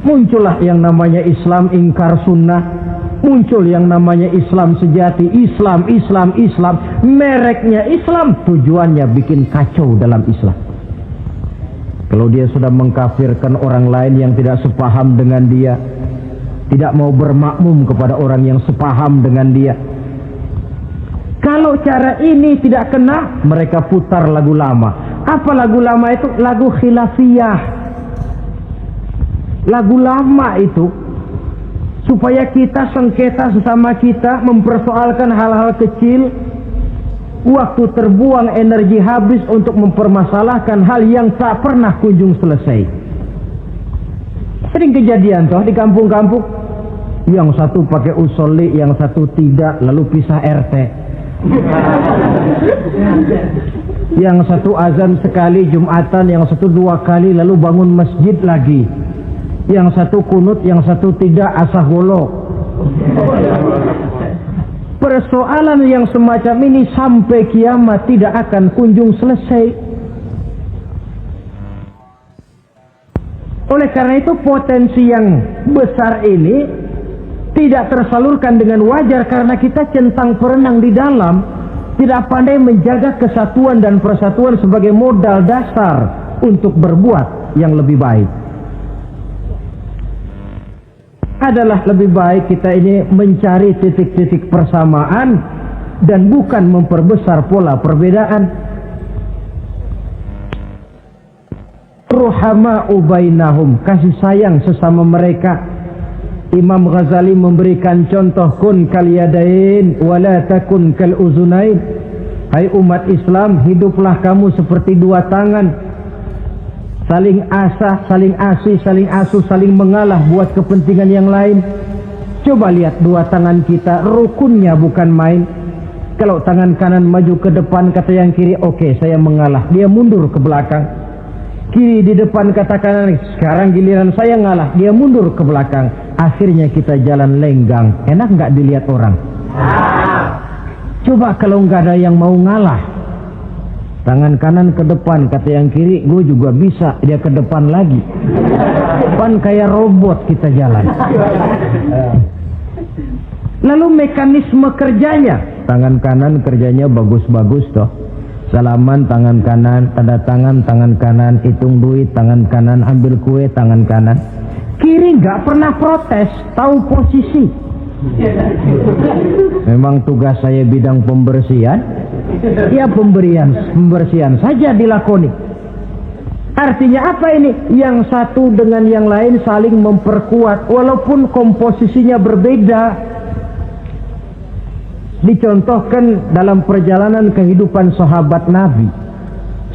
Muncullah yang namanya Islam ingkar sunnah, muncul yang namanya Islam sejati, Islam, mereknya Islam, tujuannya bikin kacau dalam Islam. Kalau dia sudah mengkafirkan orang lain yang tidak sepaham dengan dia, tidak mau bermakmum kepada orang yang sepaham dengan dia. Kalau cara ini tidak kena, mereka putar lagu lama. Apa lagu lama itu? Lagu khilafiyah. Lagu lama itu supaya kita sengketa sesama kita, mempersoalkan hal-hal kecil, waktu terbuang, energi habis untuk mempermasalahkan hal yang tak pernah kunjung selesai. Sering kejadian toh di kampung-kampung, yang satu pakai usolli, yang satu tidak, lalu pisah RT. Yang satu azan sekali Jumatan, yang satu 2 kali, lalu bangun masjid lagi. Yang satu kunut, yang satu tidak, asah golok. Persoalan yang semacam ini sampai kiamat tidak akan kunjung selesai. Oleh karena itu potensi yang besar ini tidak tersalurkan dengan wajar karena kita centang perenang di dalam, tidak pandai menjaga kesatuan dan persatuan sebagai modal dasar untuk berbuat yang lebih baik. Adalah lebih baik kita ini mencari titik-titik persamaan dan bukan memperbesar pola perbedaan. Ruhama'u bainahum, kasih sayang sesama mereka. Imam Ghazali memberikan contoh, kun kal yadain wala takun kal uzunain. Hai umat Islam, hiduplah kamu seperti dua tangan, saling asah, saling asih, saling asuh, saling mengalah buat kepentingan yang lain. Coba lihat dua tangan kita, rukunnya bukan main. Kalau tangan kanan maju ke depan, kata yang kiri, oke, saya mengalah, dia mundur ke belakang. Kiri di depan kata kanan, sekarang giliran saya ngalah, dia mundur ke belakang. Akhirnya kita jalan lenggang. Enak nggak dilihat orang? Coba kalau nggak ada yang mau ngalah, tangan kanan ke depan, kata yang kiri, gue juga bisa, dia ke depan lagi. Depan kayak robot kita jalan. Lalu mekanisme kerjanya, tangan kanan kerjanya bagus-bagus toh. Salaman tangan kanan, tanda tangan tangan kanan, hitung duit tangan kanan, ambil kue tangan kanan. Kiri nggak pernah protes, tahu posisi. Memang tugas saya bidang pembersihan, ya pembersihan saja dilakoni. Artinya apa ini? Yang satu dengan yang lain saling memperkuat walaupun komposisinya berbeda. Dicontohkan dalam perjalanan kehidupan sahabat Nabi.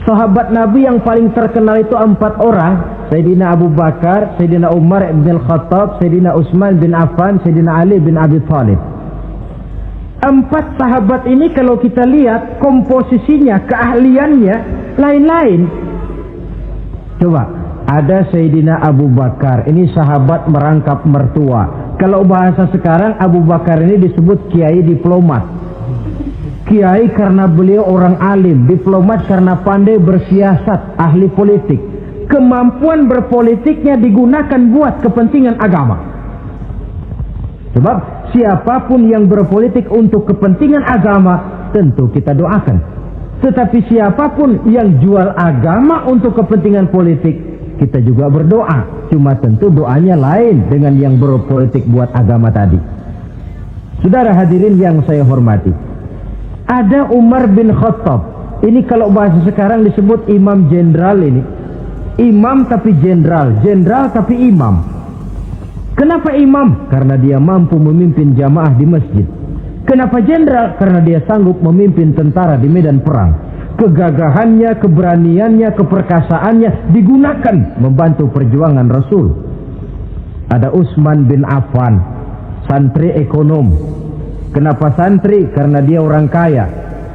Sahabat Nabi yang paling terkenal itu 4 orang. Sayyidina Abu Bakar, Sayyidina Umar bin Al-Khattab, Sayyidina Utsman bin Affan, Sayyidina Ali bin Abi Thalib. 4 sahabat ini kalau kita lihat komposisinya, keahliannya lain-lain. Coba, ada Sayyidina Abu Bakar, ini sahabat merangkap mertua. Kalau bahasa sekarang, Abu Bakar ini disebut kiai diplomat. Kiai karena beliau orang alim, diplomat karena pandai bersiasat, ahli politik. Kemampuan berpolitiknya digunakan buat kepentingan agama. Sebab siapapun yang berpolitik untuk kepentingan agama, tentu kita doakan. Tetapi siapapun yang jual agama untuk kepentingan politik, kita juga berdoa. Cuma tentu doanya lain dengan yang berpolitik buat agama tadi. Saudara hadirin yang saya hormati, ada Umar bin Khattab. Ini kalau bahasa sekarang disebut imam jenderal ini. Imam tapi jenderal, jenderal tapi imam. Kenapa imam? Karena dia mampu memimpin jamaah di masjid. Kenapa jenderal? Karena dia sanggup memimpin tentara di medan perang. Kegagahannya, keberaniannya, keperkasaannya digunakan membantu perjuangan Rasul. Ada Utsman bin Affan, santri ekonom. Kenapa santri? Karena dia orang kaya.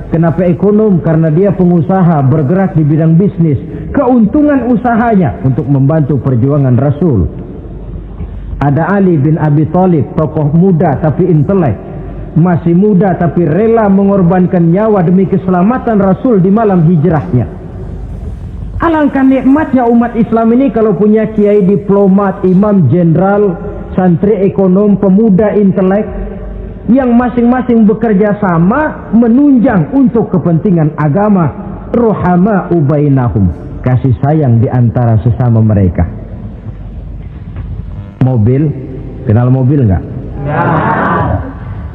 Kenapa ekonom? Karena dia pengusaha bergerak di bidang bisnis. Keuntungan usahanya untuk membantu perjuangan Rasul. Ada Ali bin Abi Thalib, tokoh muda tapi intelek. Masih muda tapi rela mengorbankan nyawa demi keselamatan Rasul di malam hijrahnya. Alangkah nikmatnya umat Islam ini kalau punya kiai diplomat, imam jenderal, santri ekonom, pemuda intelek yang masing-masing bekerja sama menunjang untuk kepentingan agama. Ruhama'u bainahum, kasih sayang di antara sesama mereka. Mobil, kenal mobil nggak? Ya.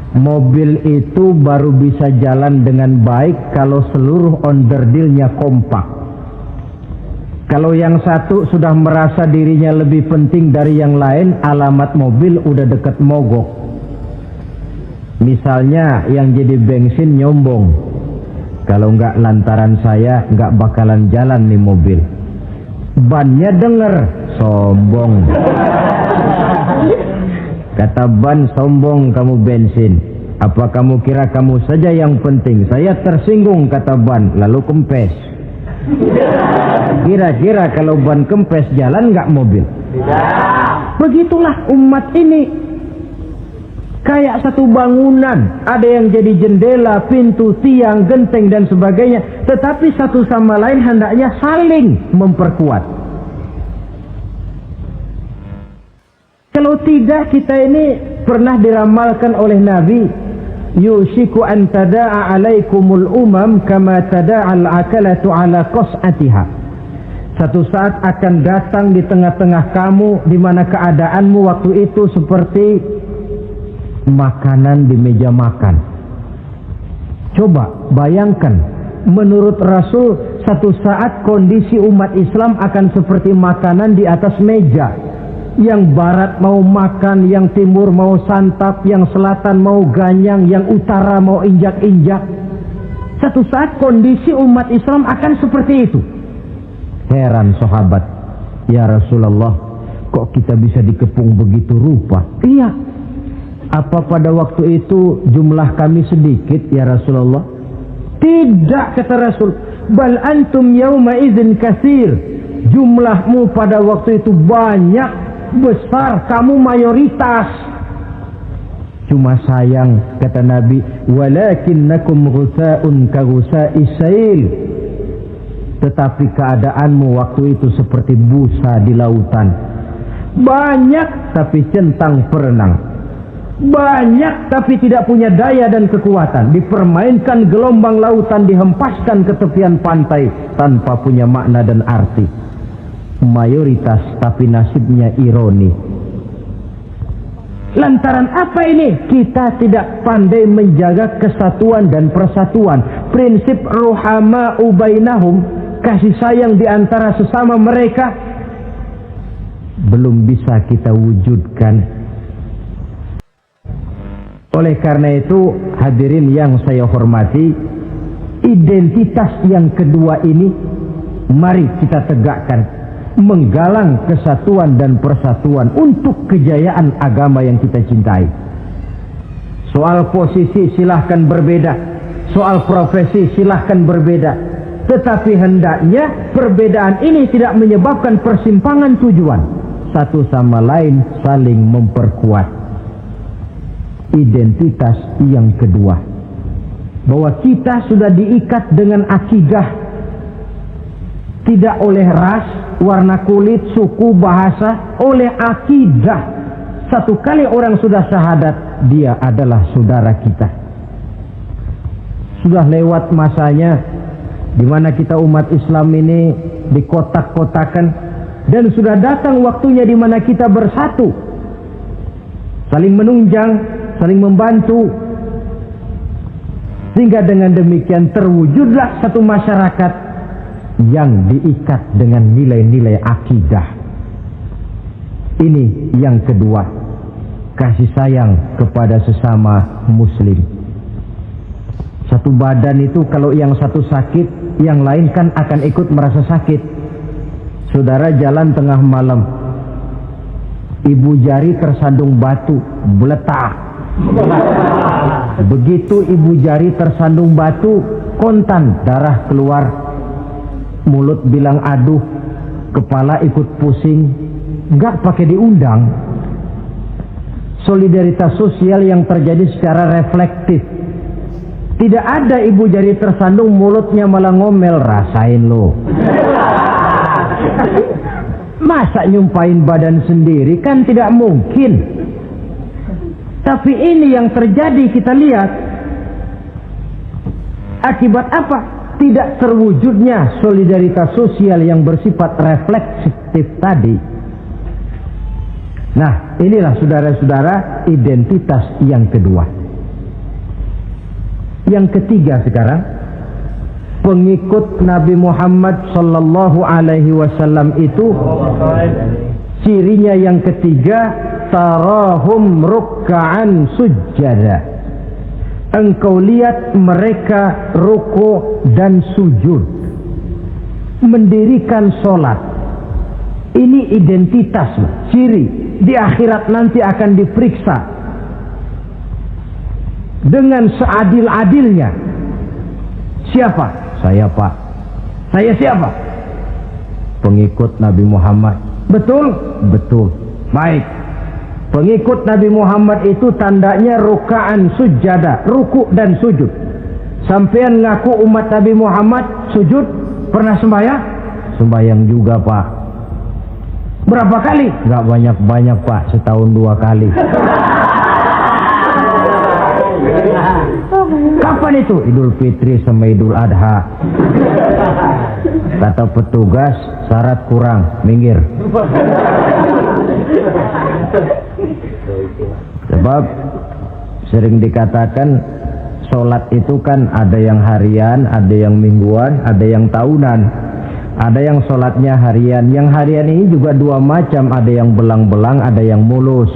Mobil itu baru bisa jalan dengan baik kalau seluruh onderdilnya kompak. Kalau yang satu sudah merasa dirinya lebih penting dari yang lain, alamat mobil udah dekat mogok. Misalnya yang jadi bensin nyombong, kalau nggak lantaran saya nggak bakalan jalan nih mobil. Bannya denger, sombong. Kata ban, sombong kamu bensin. Apa kamu kira kamu saja yang penting? Saya tersinggung, kata ban, lalu kempes. Kira-kira kalau ban kempes jalan nggak mobil? Begitulah umat ini. Kayak satu bangunan, ada yang jadi jendela, pintu, tiang, genteng dan sebagainya. Tetapi satu sama lain hendaknya saling memperkuat. Kalau tidak, kita ini pernah diramalkan oleh Nabi, yushiku an tada'a alaikumul umam kama tada'al akalatu ala qas'atiha. Satu saat akan datang di tengah-tengah kamu di mana keadaanmu waktu itu seperti makanan di meja makan. Coba bayangkan, menurut Rasul satu saat kondisi umat Islam akan seperti makanan di atas meja. Yang barat mau makan, yang timur mau santap, yang selatan mau ganyang, yang utara mau injak-injak. Satu saat kondisi umat Islam akan seperti itu. Heran sahabat, ya Rasulullah, kok kita bisa dikepung begitu rupa? Iya. Apa pada waktu itu jumlah kami sedikit ya Rasulullah? Tidak, kata Rasul. Bal antum yawma idzin katsir. Jumlahmu pada waktu itu banyak, besar, kamu mayoritas. Cuma sayang, kata Nabi, walakinnakum ghusaa'un ka ghusaa'is sail. Tetapi keadaanmu waktu itu seperti busa di lautan. Banyak tapi centang perenang. Banyak tapi tidak punya daya dan kekuatan. Dipermainkan gelombang lautan, dihempaskan ke tepian pantai tanpa punya makna dan arti. Mayoritas tapi nasibnya ironi. Lantaran apa ini? Kita tidak pandai menjaga kesatuan dan persatuan. Prinsip ruhama'u bainahum, kasih sayang di antara sesama mereka, belum bisa kita wujudkan. Oleh karena itu, hadirin yang saya hormati, identitas yang kedua ini mari kita tegakkan, menggalang kesatuan dan persatuan untuk kejayaan agama yang kita cintai. Soal posisi silahkan berbeda, soal profesi silahkan berbeda, tetapi hendaknya perbedaan ini tidak menyebabkan persimpangan tujuan. Satu sama lain saling memperkuat. Identitas yang kedua, bahwa kita sudah diikat dengan akidah, tidak oleh ras, warna kulit, suku, bahasa, oleh akidah. Satu kali orang sudah syahadat, dia adalah saudara kita. Sudah lewat masanya di mana kita umat Islam ini dikotak-kotakan, dan sudah datang waktunya di mana kita bersatu, saling menunjang, saling membantu, sehingga dengan demikian terwujudlah satu masyarakat yang diikat dengan nilai-nilai akidah. Ini yang kedua, kasih sayang kepada sesama muslim. Satu badan itu kalau yang satu sakit, yang lain kan akan ikut merasa sakit. Saudara jalan tengah malam, ibu jari tersandung batu, beletak. Begitu ibu jari tersandung batu, kontan, darah keluar, mulut bilang aduh, kepala ikut pusing, nggak pakai diundang. Solidaritas sosial yang terjadi secara reflektif. Tidak ada ibu jari tersandung mulutnya malah ngomel, rasain lo. Masa nyumpain badan sendiri, kan tidak mungkin. Tapi ini yang terjadi, kita lihat. Akibat apa? Tidak terwujudnya solidaritas sosial yang bersifat refleksif tadi. Nah, inilah saudara-saudara identitas yang kedua. Yang ketiga sekarang, pengikut Nabi Muhammad sallallahu alaihi wasallam itu cirinya yang ketiga, tarahum rukka'an sujjada. Engkau lihat mereka ruku dan sujud, mendirikan solat. Ini identitas, ciri. Di akhirat nanti akan diperiksa dengan seadil-adilnya. Siapa? Saya, Pak. Saya siapa? Pengikut Nabi Muhammad. Betul? Betul. Baik. Pengikut Nabi Muhammad itu tandanya ruka'an sujada, ruku dan sujud. Sampean ngaku umat Nabi Muhammad, sujud, pernah sembahyang? Sembahyang juga, Pak. Berapa kali? Nggak banyak-banyak Pak, setahun 2 kali. Kapan itu? Idul Fitri sama Idul Adha. Kata petugas, syarat kurang, minggir. Sebab sering dikatakan sholat itu kan ada yang harian, ada yang mingguan, ada yang tahunan. Ada yang sholatnya harian. Yang harian ini juga 2 macam. Ada yang belang-belang, ada yang mulus.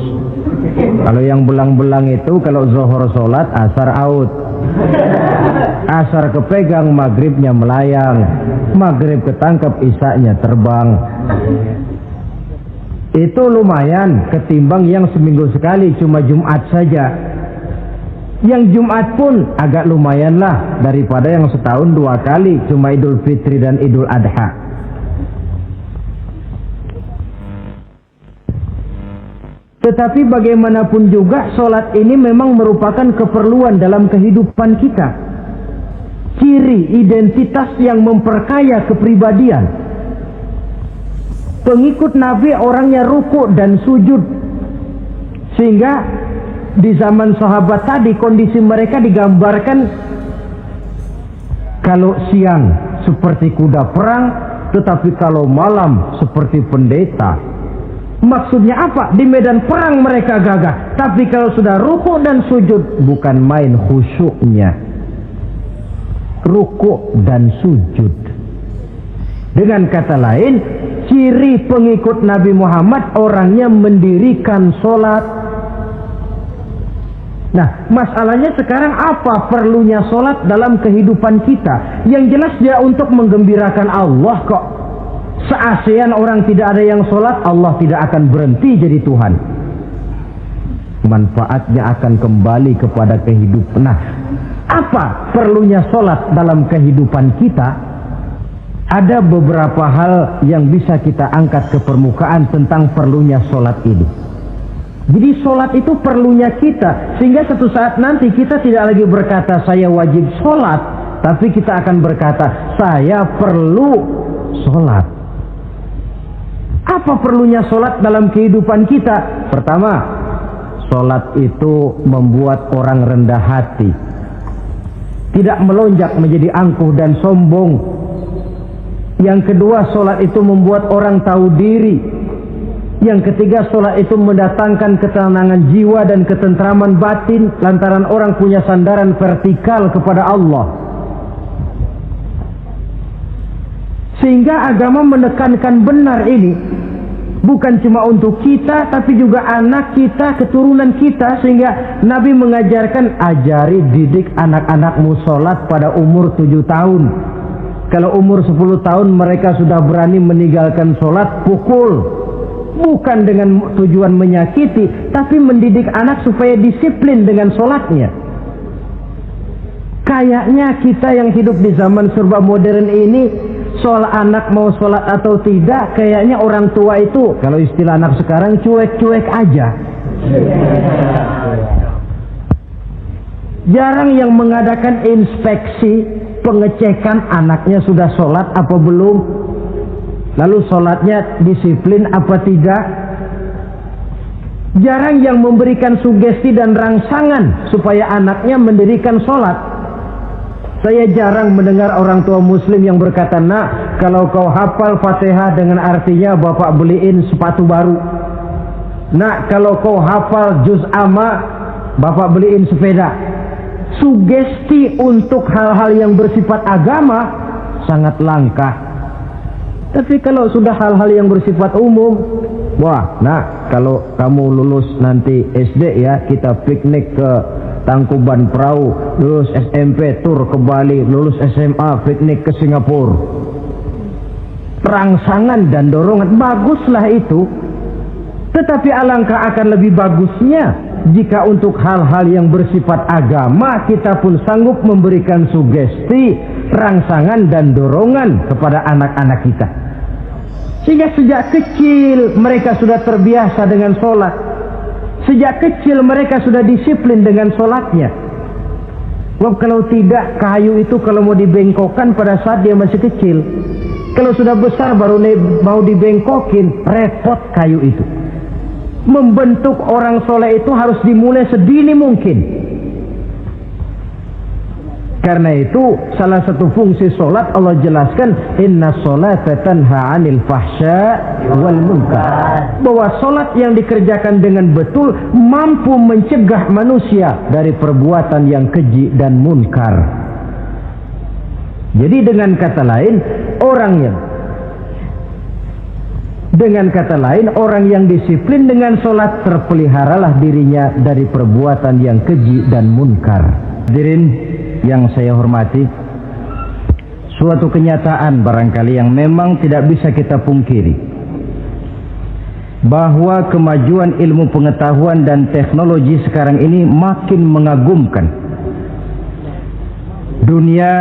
Kalau yang belang-belang itu kalau zuhur sholat, asar out. Asar kepegang, maghribnya melayang. Maghrib ketangkep, isya-nya terbang. Itu lumayan ketimbang yang seminggu sekali cuma Jumat saja. Yang Jumat pun agak lumayan lah daripada yang setahun 2 kali cuma Idul Fitri dan Idul Adha. Tetapi bagaimanapun juga sholat ini memang merupakan keperluan dalam kehidupan kita. Ciri identitas yang memperkaya kepribadian. Pengikut Nabi orangnya ruku dan sujud. Sehingga di zaman sahabat tadi kondisi mereka digambarkan kalau siang seperti kuda perang, tetapi kalau malam seperti pendeta. Maksudnya apa? Di medan perang mereka gagah, tapi kalau sudah ruku dan sujud bukan main khusyuknya. Ruku dan sujud. Dengan kata lain, ciri pengikut Nabi Muhammad orangnya mendirikan sholat. Nah, masalahnya sekarang apa perlunya sholat dalam kehidupan kita? Yang jelas dia untuk menggembirakan Allah kok. Se-ASEAN orang tidak ada yang sholat, Allah tidak akan berhenti jadi Tuhan. Manfaatnya akan kembali kepada kehidupan. Nah, apa perlunya sholat dalam kehidupan kita? Ada beberapa hal yang bisa kita angkat ke permukaan tentang perlunya sholat ini. Jadi sholat itu perlunya kita, sehingga suatu saat nanti kita tidak lagi berkata saya wajib sholat, tapi kita akan berkata saya perlu sholat. Apa perlunya sholat dalam kehidupan kita? Pertama, sholat itu membuat orang rendah hati, tidak melonjak menjadi angkuh dan sombong. Yang kedua, sholat itu membuat orang tahu diri. Yang ketiga, sholat itu mendatangkan ketenangan jiwa dan ketentraman batin lantaran orang punya sandaran vertikal kepada Allah. Sehingga agama menekankan benar ini bukan cuma untuk kita, tapi juga anak kita, keturunan kita. Sehingga Nabi mengajarkan, ajari didik anak-anakmu sholat pada umur 7 tahun. Kalau umur 10 tahun mereka sudah berani meninggalkan sholat, pukul. Bukan dengan tujuan menyakiti, tapi mendidik anak supaya disiplin dengan sholatnya. Kayaknya kita yang hidup di zaman serba modern ini, soal anak mau sholat atau tidak, kayaknya orang tua itu, kalau istilah anak sekarang, cuek-cuek aja. Jarang yang mengadakan inspeksi, pengecekan anaknya sudah sholat apa belum. Lalu sholatnya disiplin apa tidak. Jarang yang memberikan sugesti dan rangsangan supaya anaknya mendirikan sholat. Saya jarang mendengar orang tua muslim yang berkata, nak, kalau kau hafal Fatihah dengan artinya bapak beliin sepatu baru. Nak, kalau kau hafal juz amma, bapak beliin sepeda. Sugesti untuk hal-hal yang bersifat agama sangat langka. Tapi kalau sudah hal-hal yang bersifat umum, wah, nah, kalau kamu lulus nanti SD ya, kita piknik ke Tangkuban Perahu, lulus SMP tur ke Bali, lulus SMA piknik ke Singapura. Rangsangan dan dorongan, baguslah itu. Tetapi alangkah akan lebih bagusnya jika untuk hal-hal yang bersifat agama kita pun sanggup memberikan sugesti, rangsangan dan dorongan kepada anak-anak kita. Sehingga sejak kecil mereka sudah terbiasa dengan sholat. Sejak kecil mereka sudah disiplin dengan sholatnya. Kalau tidak, kayu itu kalau mau dibengkokkan pada saat dia masih kecil, Kalau sudah besar baru mau dibengkokin, repot kayu itu. Membentuk orang soleh itu harus dimulai sedini mungkin. Karena itu salah satu fungsi solat Allah jelaskan, inna sholata tanha 'anil fahsya wal munkar. Bahwa solat yang dikerjakan dengan betul mampu mencegah manusia dari perbuatan yang keji dan munkar. Jadi dengan kata lain orang yang disiplin dengan solat, terpeliharalah dirinya dari perbuatan yang keji dan munkar. Hadirin yang saya hormati, suatu kenyataan barangkali yang memang tidak bisa kita pungkiri, bahwa kemajuan ilmu pengetahuan dan teknologi sekarang ini makin mengagumkan. Dunia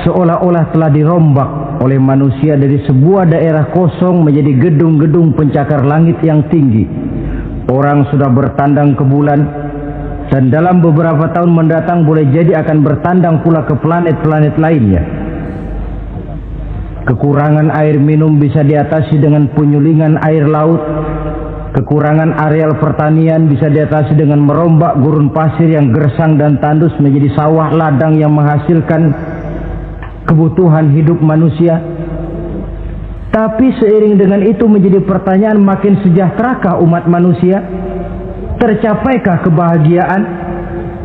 seolah-olah telah dirombak oleh manusia dari sebuah daerah kosong menjadi gedung-gedung pencakar langit yang tinggi. Orang sudah bertandang ke bulan, dan dalam beberapa tahun mendatang boleh jadi akan bertandang pula ke planet-planet lainnya. Kekurangan air minum bisa diatasi dengan penyulingan air laut. Kekurangan areal pertanian bisa diatasi dengan merombak gurun pasir yang gersang dan tandus menjadi sawah ladang yang menghasilkan kebutuhan hidup manusia. Tapi seiring dengan itu menjadi pertanyaan, makin sejahterakah umat manusia? Tercapaikah kebahagiaan?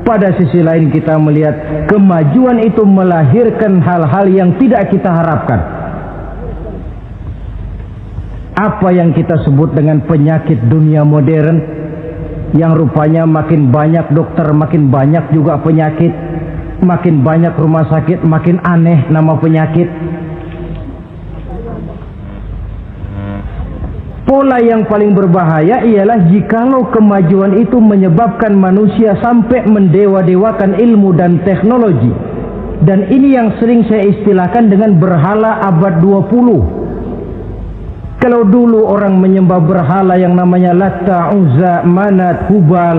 Pada sisi lain kita melihat kemajuan itu melahirkan hal-hal yang tidak kita harapkan. Apa yang kita sebut dengan penyakit dunia modern, yang rupanya makin banyak dokter, makin banyak juga penyakit, makin banyak rumah sakit, makin aneh nama penyakit. Pola yang paling berbahaya ialah jikalau kemajuan itu menyebabkan manusia sampai mendewa-dewakan ilmu dan teknologi. Dan ini yang sering saya istilahkan dengan berhala abad 20. Kalau dulu orang menyembah berhala yang namanya Latta, Uzza, Manat, Hubal,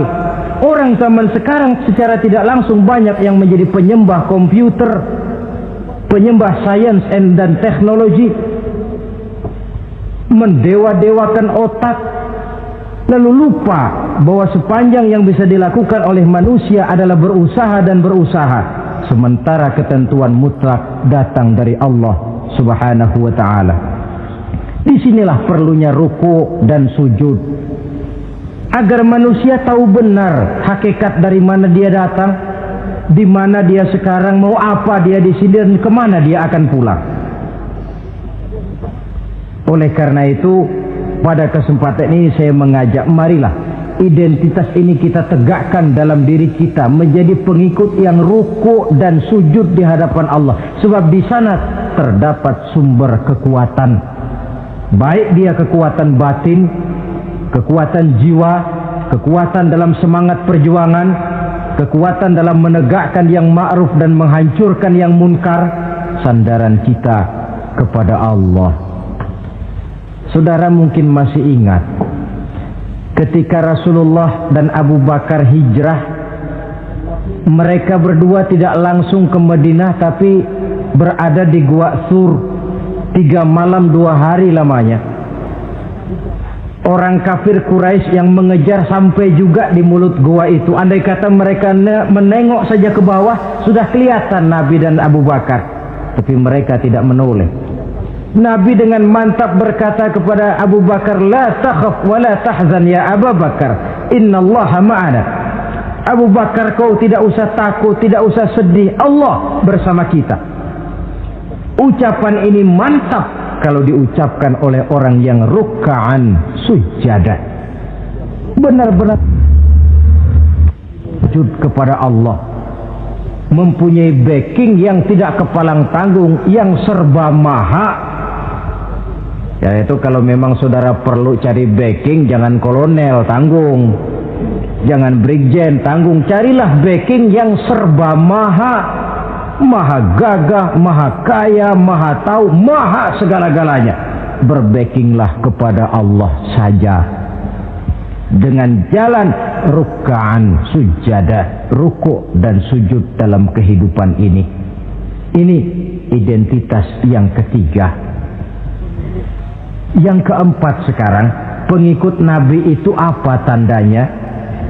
orang zaman sekarang secara tidak langsung banyak yang menjadi penyembah komputer, penyembah sains dan teknologi, mendewa-dewakan otak, lalu lupa bahwa sepanjang yang bisa dilakukan oleh manusia adalah berusaha dan berusaha, sementara ketentuan mutlak datang dari Allah Subhanahu wa ta'ala. Disinilah perlunya ruku dan sujud, agar manusia tahu benar hakikat dari mana dia datang, di mana dia sekarang, mau apa dia di sini, dan kemana dia akan pulang. Oleh karena itu, pada kesempatan ini saya mengajak, marilah identitas ini kita tegakkan dalam diri kita, menjadi pengikut yang ruku dan sujud di hadapan Allah. Sebab di sana terdapat sumber kekuatan, baik dia kekuatan batin, kekuatan jiwa, kekuatan dalam semangat perjuangan, kekuatan dalam menegakkan yang ma'ruf dan menghancurkan yang munkar. Sandaran kita kepada Allah. Saudara mungkin masih ingat ketika Rasulullah dan Abu Bakar hijrah, mereka berdua tidak langsung ke Madinah tapi berada di Gua Sur 3 malam 2 hari lamanya. Orang kafir Quraisy yang mengejar sampai juga di mulut gua itu. Andai kata mereka menengok saja ke bawah, sudah kelihatan Nabi dan Abu Bakar, tapi mereka tidak menoleh. Nabi dengan mantap berkata kepada Abu Bakar, la takhaf wa la tahzan ya Abu Bakar, innallaha ma'ana. Abu Bakar, kau tidak usah takut, tidak usah sedih, Allah bersama kita. Ucapan ini mantap kalau diucapkan oleh orang yang ruk'an sujadah, benar-benar sujud kepada Allah, mempunyai backing yang tidak kepalang tanggung, yang serba maha. Yaitu kalau memang saudara perlu cari backing, jangan kolonel tanggung, jangan brigjen tanggung, carilah backing yang serba maha, maha gagah, maha kaya, maha tahu, maha segala-galanya. Berbackinglah kepada Allah saja dengan jalan ruk'an sujadah, ruku' dan sujud dalam kehidupan ini. Ini identitas yang ketiga. Yang keempat sekarang, pengikut Nabi itu apa tandanya?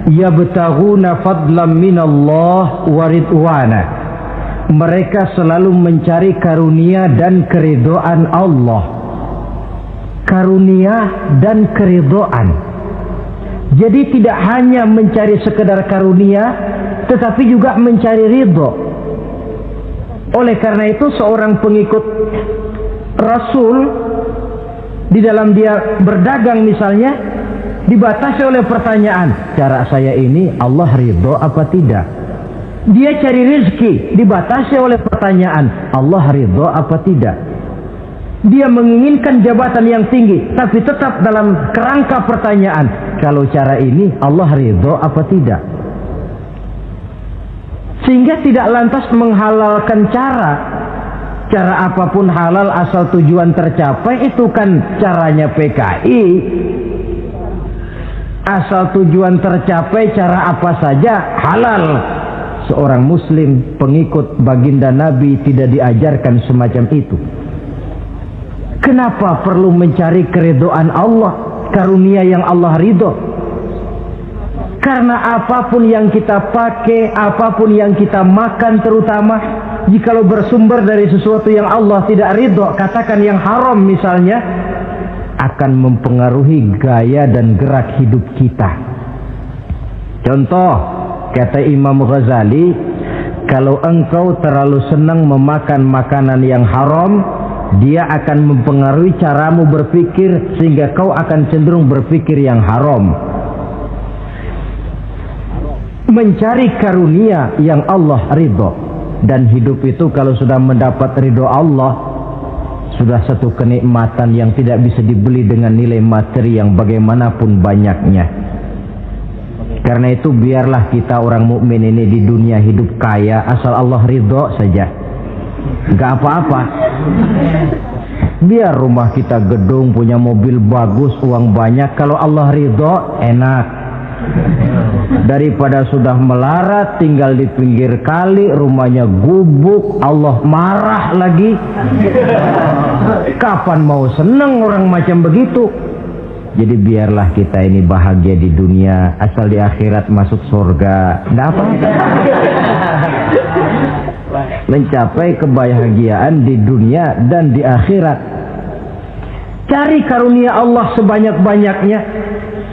Yabtaghuna fadlan minallah wa ridwana. Mereka selalu mencari karunia dan keridhaan Allah. Karunia dan keridhaan. Jadi tidak hanya mencari sekedar karunia, tetapi juga mencari ridho. Oleh karena itu seorang pengikut Rasul, di dalam dia berdagang misalnya, dibatasi oleh pertanyaan, cara saya ini Allah ridho apa tidak? Dia cari rezeki, dibatasi oleh pertanyaan, Allah ridho apa tidak? Dia menginginkan jabatan yang tinggi, tapi tetap dalam kerangka pertanyaan, kalau cara ini Allah ridho apa tidak? Sehingga tidak lantas menghalalkan cara apapun halal asal tujuan tercapai, itu kan caranya PKI. Asal tujuan tercapai cara apa saja halal. Seorang muslim pengikut baginda Nabi tidak diajarkan semacam itu. Kenapa perlu mencari keridhaan Allah, karunia yang Allah ridho? Karena apapun yang kita pakai, apapun yang kita makan terutama, jikalau bersumber dari sesuatu yang Allah tidak ridho, katakan yang haram misalnya, akan mempengaruhi gaya dan gerak hidup kita. Contoh, kata Imam Ghazali, kalau engkau terlalu senang memakan makanan yang haram, dia akan mempengaruhi caramu berpikir sehingga kau akan cenderung berpikir yang haram. Mencari karunia yang Allah ridho, dan hidup itu kalau sudah mendapat ridho Allah, sudah satu kenikmatan yang tidak bisa dibeli dengan nilai materi yang bagaimanapun banyaknya. Karena itu biarlah kita orang mukmin ini di dunia hidup kaya asal Allah ridho saja, nggak apa-apa. Biar rumah kita gedung, punya mobil bagus, uang banyak, kalau Allah ridho enak. Daripada sudah melarat tinggal di pinggir kali, rumahnya gubuk, Allah marah lagi. Kapan mau senang orang macam begitu? Jadi biarlah kita ini bahagia di dunia, asal di akhirat masuk surga, enggak apa-apa. Mencapai kebahagiaan di dunia dan di akhirat. Cari karunia Allah sebanyak-banyaknya,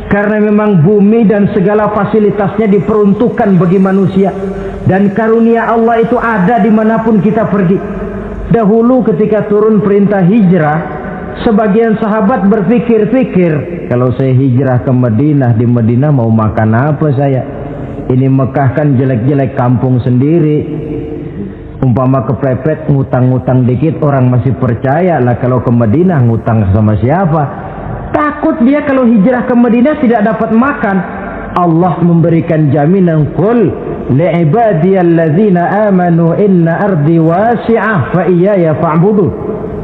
karena memang bumi dan segala fasilitasnya diperuntukkan bagi manusia, dan karunia Allah itu ada dimanapun kita pergi. Dahulu ketika turun perintah hijrah, sebagian sahabat berpikir-pikir, kalau saya hijrah ke Madinah, di Madinah mau makan apa saya? Ini Mekah kan jelek-jelek, kampung sendiri. Umpama kepepet ngutang-ngutang dikit orang masih percaya lah, kalau ke Madinah ngutang sama siapa? Takut dia kalau hijrah ke Madinah tidak dapat makan. Allah memberikan jaminan, qul li'ibadiyalladzina amanu inna ardi wasi'ah fa iyaya fa'budu.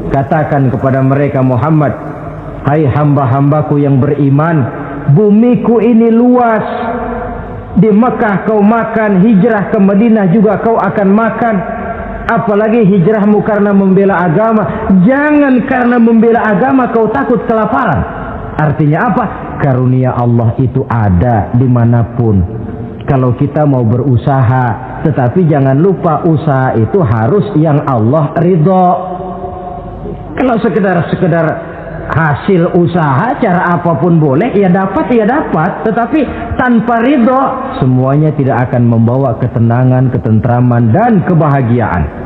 Katakan kepada mereka Muhammad, hai hamba-hambaku yang beriman, bumiku ini luas. Di Mekah kau makan, hijrah ke Madinah juga kau akan makan. Apalagi hijrahmu karena membela agama. Jangan karena membela agama kau takut kelaparan. Artinya apa? Karunia Allah itu ada dimanapun. Kalau kita mau berusaha, tetapi jangan lupa usaha itu harus yang Allah ridho. Kalau sekedar hasil usaha cara apapun boleh, ya dapat, tetapi tanpa ridho semuanya tidak akan membawa ketenangan, ketentraman dan kebahagiaan.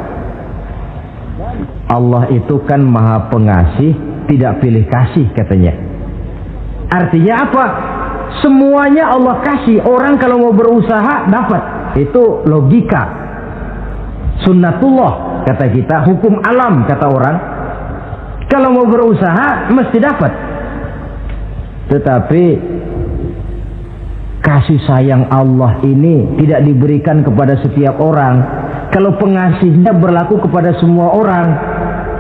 Allah itu kan maha pengasih, tidak pilih kasih katanya. Artinya apa? Semuanya Allah kasih. Orang kalau mau berusaha dapat. Itu logika, sunnatullah kata kita, hukum alam kata orang. Kalau mau berusaha mesti dapat. Tetapi kasih sayang Allah ini tidak diberikan kepada setiap orang. Kalau pengasihnya berlaku kepada semua orang,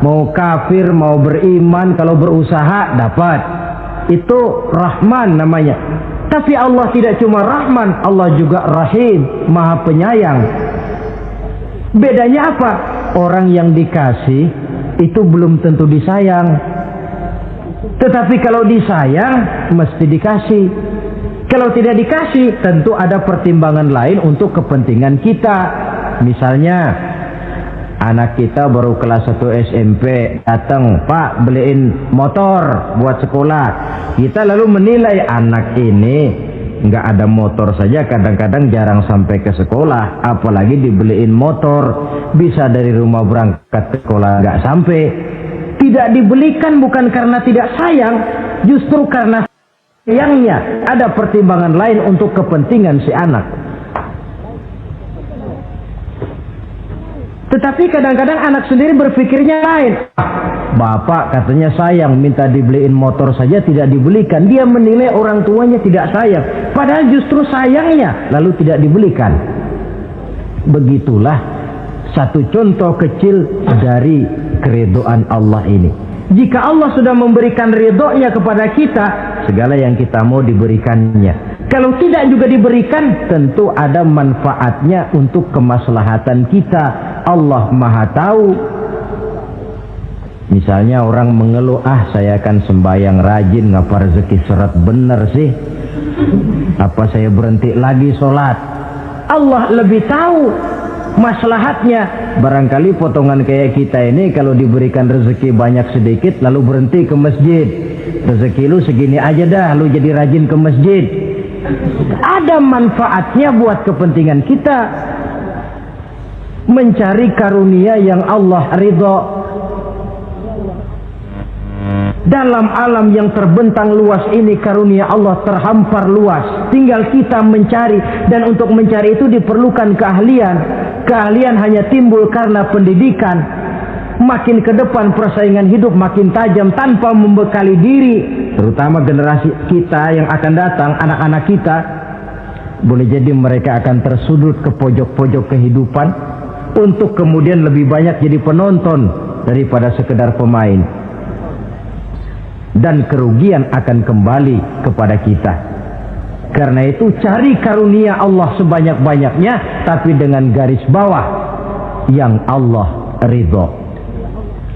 mau kafir mau beriman, kalau berusaha dapat. Itu Rahman namanya. Tapi Allah tidak cuma Rahman, Allah juga Rahim, maha penyayang. Bedanya apa? Orang yang dikasih itu belum tentu disayang. Tetapi kalau disayang mesti dikasih. Kalau tidak dikasih tentu ada pertimbangan lain untuk kepentingan kita. Misalnya anak kita baru kelas 1 SMP datang, "Pak, beliin motor buat sekolah." Kita lalu menilai anak ini nggak ada motor saja kadang-kadang jarang sampai ke sekolah, apalagi dibeliin motor, bisa dari rumah berangkat ke sekolah nggak sampai. Tidak dibelikan bukan karena tidak sayang, justru karena sayangnya ada pertimbangan lain untuk kepentingan si anak. Tetapi kadang-kadang anak sendiri berpikirnya lain. Bapak katanya sayang, minta dibeliin motor saja tidak dibelikan. Dia menilai orang tuanya tidak sayang, padahal justru sayangnya lalu tidak dibelikan. Begitulah satu contoh kecil dari keridhaan Allah ini. Jika Allah sudah memberikan ridhonya kepada kita, segala yang kita mau diberikannya. Kalau tidak juga diberikan, tentu ada manfaatnya untuk kemaslahatan kita. Allah Maha tahu. Misalnya orang mengeluh, saya akan sembahyang rajin, ngapa rezeki seret bener sih? Apa saya berhenti lagi sholat? Allah lebih tahu maslahatnya. Barangkali potongan kayak kita ini kalau diberikan rezeki banyak sedikit lalu berhenti ke masjid. Rezeki lu segini aja dah, lu jadi rajin ke masjid. Ada manfaatnya buat kepentingan kita. Mencari karunia yang Allah ridho. Dalam alam yang terbentang luas ini karunia Allah terhampar luas. Tinggal kita mencari, dan untuk mencari itu diperlukan keahlian. Keahlian hanya timbul karena pendidikan. Makin ke depan persaingan hidup makin tajam tanpa membekali diri. Terutama generasi kita yang akan datang, anak-anak kita. Boleh jadi mereka akan tersudut ke pojok-pojok kehidupan untuk kemudian lebih banyak jadi penonton daripada sekedar pemain. Dan kerugian akan kembali kepada kita. Karena itu cari karunia Allah sebanyak-banyaknya, tapi dengan garis bawah yang Allah ridho.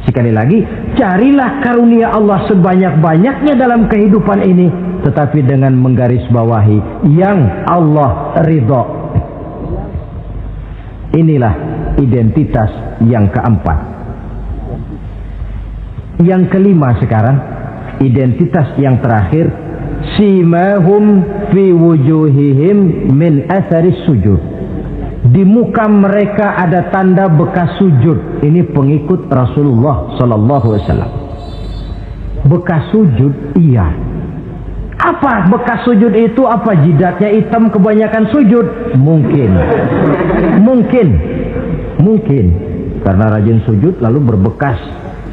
Sekali lagi, carilah karunia Allah sebanyak-banyaknya dalam kehidupan ini, tetapi dengan menggarisbawahi yang Allah ridho. Inilah identitas yang keempat. Yang kelima sekarang, identitas yang terakhir, simahum fi wujuhihim min atharis sujud. Di muka mereka ada tanda bekas sujud. Ini pengikut Rasulullah sallallahu alaihi wasallam. Bekas sujud, iya. Apa bekas sujud itu? Apa jidatnya hitam kebanyakan sujud? Mungkin. Karena rajin sujud lalu berbekas.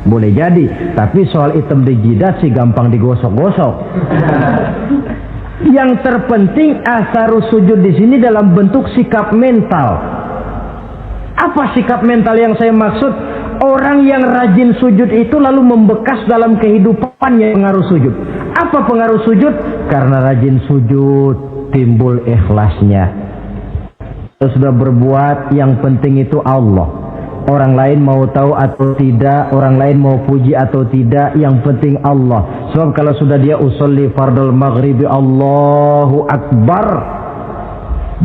Boleh jadi, tapi soal hitam di jidat sih gampang digosok-gosok. Yang terpenting asarus sujud di sini dalam bentuk sikap mental. Apa sikap mental yang saya maksud? Orang yang rajin sujud itu lalu membekas dalam kehidupannya pengaruh sujud. Apa pengaruh sujud? Karena rajin sujud timbul ikhlasnya. Kalau sudah berbuat, yang penting itu Allah. Orang lain mau tahu atau tidak, orang lain mau puji atau tidak, yang penting Allah. Sebab kalau sudah dia usolli fardal maghribi Allahu Akbar,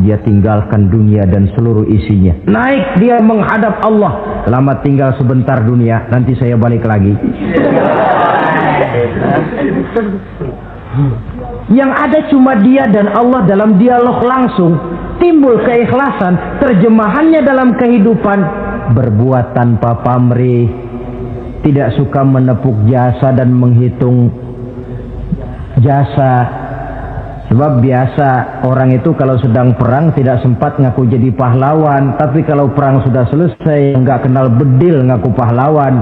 dia tinggalkan dunia dan seluruh isinya. Naik dia menghadap Allah. Selamat tinggal sebentar dunia, nanti saya balik lagi. Yang ada cuma dia dan Allah dalam dialog langsung. Timbul keikhlasan, terjemahannya dalam kehidupan. Berbuat tanpa pamrih, tidak suka menepuk jasa dan menghitung jasa. Sebab biasa orang itu kalau sedang perang tidak sempat ngaku jadi pahlawan, tapi kalau perang sudah selesai nggak kenal bedil ngaku pahlawan.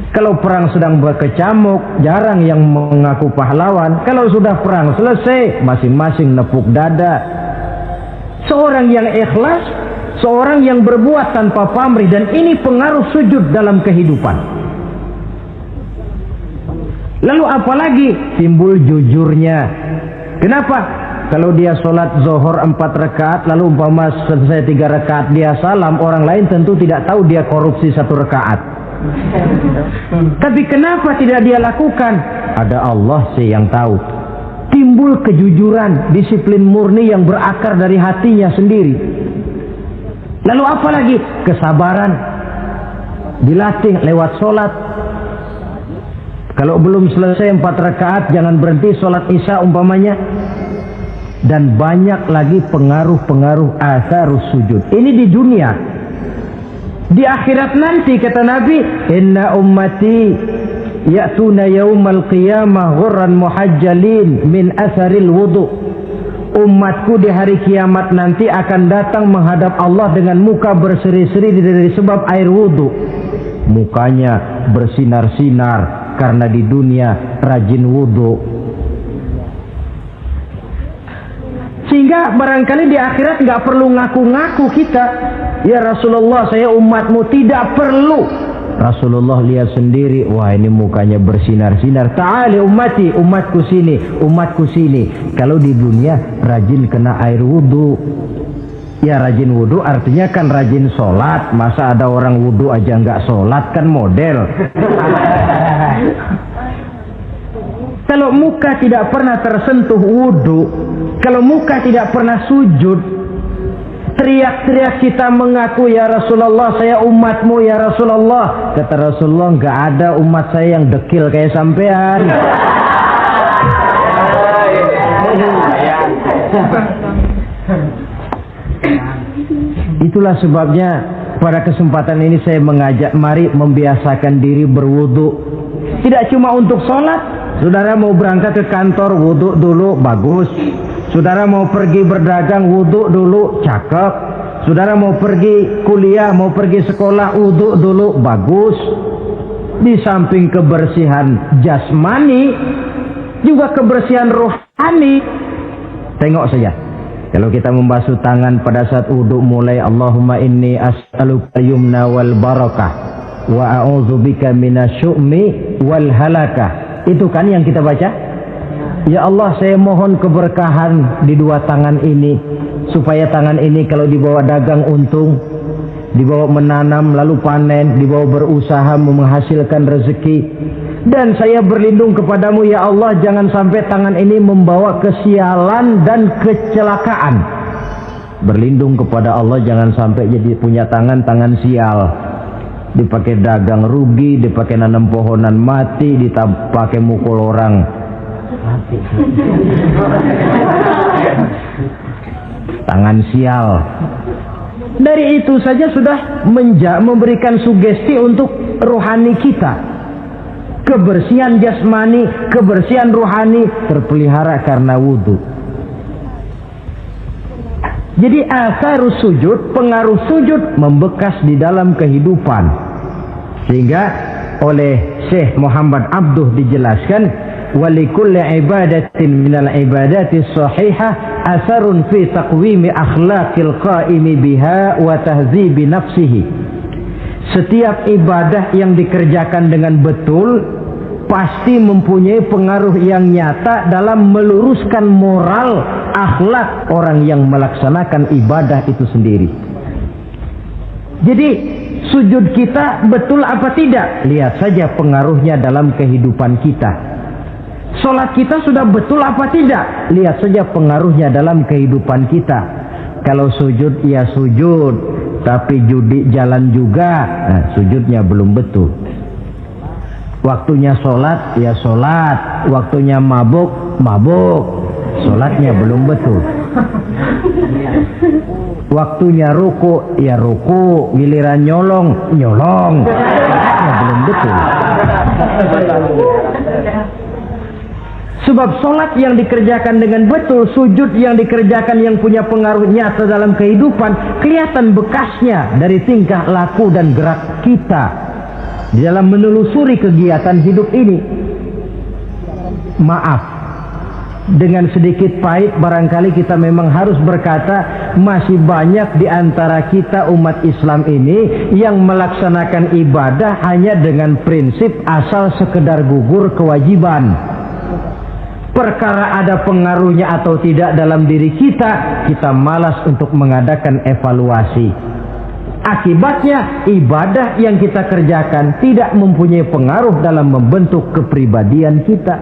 Kalau perang sedang berkecamuk, jarang yang mengaku pahlawan. Kalau sudah perang selesai, masing-masing nepuk dada. Seorang yang ikhlas, seorang yang berbuat tanpa pamrih, dan ini pengaruh sujud dalam kehidupan. Lalu apalagi timbul jujurnya. Kenapa? Kalau dia sholat zuhur 4 rakaat, lalu umpama selesai 3 rakaat dia salam, orang lain tentu tidak tahu dia korupsi 1 rakaat. Tapi kenapa tidak dia lakukan? Ada Allah sih yang tahu. Timbul kejujuran, disiplin murni yang berakar dari hatinya sendiri. Lalu apa lagi? Kesabaran. Dilatih lewat sholat. Kalau belum selesai 4 rakaat, jangan berhenti sholat isya umpamanya. Dan banyak lagi pengaruh-pengaruh asarus sujud. Ini di dunia. Di akhirat nanti kata Nabi, inna ummati ya'tuna yaumal qiyamah ghurran muhajjalin min asaril wudu. Umatku di hari kiamat nanti akan datang menghadap Allah dengan muka berseri-seri dari sebab air wudu. Mukanya bersinar-sinar karena di dunia rajin wudu. Sehingga barangkali di akhirat nggak perlu ngaku-ngaku kita. Ya Rasulullah, saya umatmu, tidak perlu. Rasulullah lihat sendiri, wah ini mukanya bersinar-sinar. Ta'ali ummati, umatku sini, umatku sini. Kalau di dunia rajin kena air wudu. Ya rajin wudu artinya kan rajin sholat. Masa ada orang wudu aja nggak sholat, kan model. Kalau muka tidak pernah tersentuh wudu, kalau muka tidak pernah sujud, teriak-teriak kita mengaku ya Rasulullah saya umatmu ya Rasulullah. Kata Rasulullah, nggak ada umat saya yang dekil kayak sampean. Itulah sebabnya pada kesempatan ini saya mengajak mari membiasakan diri berwudu. Tidak cuma untuk sholat. Saudara mau berangkat ke kantor, wudu dulu, bagus. Saudara mau pergi berdagang, wudu dulu, cakep. Saudara mau pergi kuliah, mau pergi sekolah, wudu dulu, bagus. Di samping kebersihan jasmani, juga kebersihan rohani. Tengok saja. Kalau kita membasuh tangan pada saat wudu mulai Allahumma inni as'aluka yumna wal barakah wa a'udzubika minasyu'mi wal halakah. Itu kan yang kita baca. Ya Allah, saya mohon keberkahan di 2 tangan ini, supaya tangan ini kalau dibawa dagang untung, dibawa menanam lalu panen, dibawa berusaha menghasilkan rezeki. Dan saya berlindung kepadamu ya Allah, jangan sampai tangan ini membawa kesialan dan kecelakaan. Berlindung kepada Allah jangan sampai jadi punya tangan sial. Dipakai dagang rugi, dipakai nanam pohonan mati, dipakai mukul orang mati. Tangan sial. Dari itu saja sudah memberikan sugesti untuk rohani kita. Kebersihan jasmani, kebersihan rohani terpelihara karena wudu. Jadi asarus sujud, pengaruh sujud membekas di dalam kehidupan. Sehingga oleh Syekh Muhammad Abduh dijelaskan, walikulli ibadatin minal ibadati sahihah asarun fi taqwimi akhlaqil qaimi biha wa tahzibi nafsihi. Setiap ibadah yang dikerjakan dengan betul pasti mempunyai pengaruh yang nyata dalam meluruskan moral akhlak orang yang melaksanakan ibadah itu sendiri. Jadi sujud kita betul apa tidak? Lihat saja pengaruhnya dalam kehidupan kita. Sholat kita sudah betul apa tidak? Lihat saja pengaruhnya dalam kehidupan kita. Kalau sujud ya sujud, tapi judi jalan juga, nah, sujudnya belum betul. Waktunya sholat ya sholat, waktunya mabuk, sholatnya belum betul. Waktunya ruku ya ruku, giliran nyolong, sholatnya belum betul. Sebab sholat yang dikerjakan dengan betul, sujud yang dikerjakan yang punya pengaruh nyata dalam kehidupan, kelihatan bekasnya dari tingkah laku dan gerak kita di dalam menelusuri kegiatan hidup ini. Maaf, dengan sedikit pahit barangkali kita memang harus berkata, masih banyak di antara kita umat Islam ini yang melaksanakan ibadah hanya dengan prinsip asal sekedar gugur kewajiban. Perkara ada pengaruhnya atau tidak dalam diri kita, kita malas untuk mengadakan evaluasi. Akibatnya ibadah yang kita kerjakan tidak mempunyai pengaruh dalam membentuk kepribadian kita.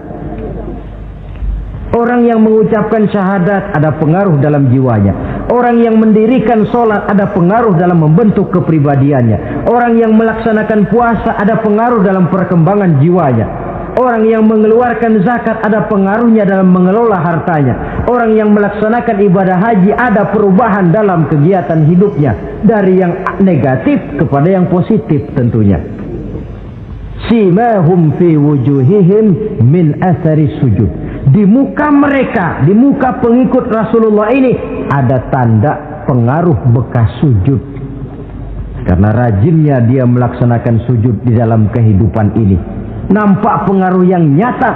Orang yang mengucapkan syahadat ada pengaruh dalam jiwanya. Orang yang mendirikan sholat ada pengaruh dalam membentuk kepribadiannya. Orang yang melaksanakan puasa ada pengaruh dalam perkembangan jiwanya. Orang yang mengeluarkan zakat ada pengaruhnya dalam mengelola hartanya. Orang yang melaksanakan ibadah haji ada perubahan dalam kegiatan hidupnya. Dari yang negatif kepada yang positif tentunya. Simahum fi wujuhihim min athari sujud. Di muka mereka, di muka pengikut Rasulullah ini ada tanda pengaruh bekas sujud. Karena rajinnya dia melaksanakan sujud di dalam kehidupan ini. Nampak pengaruh yang nyata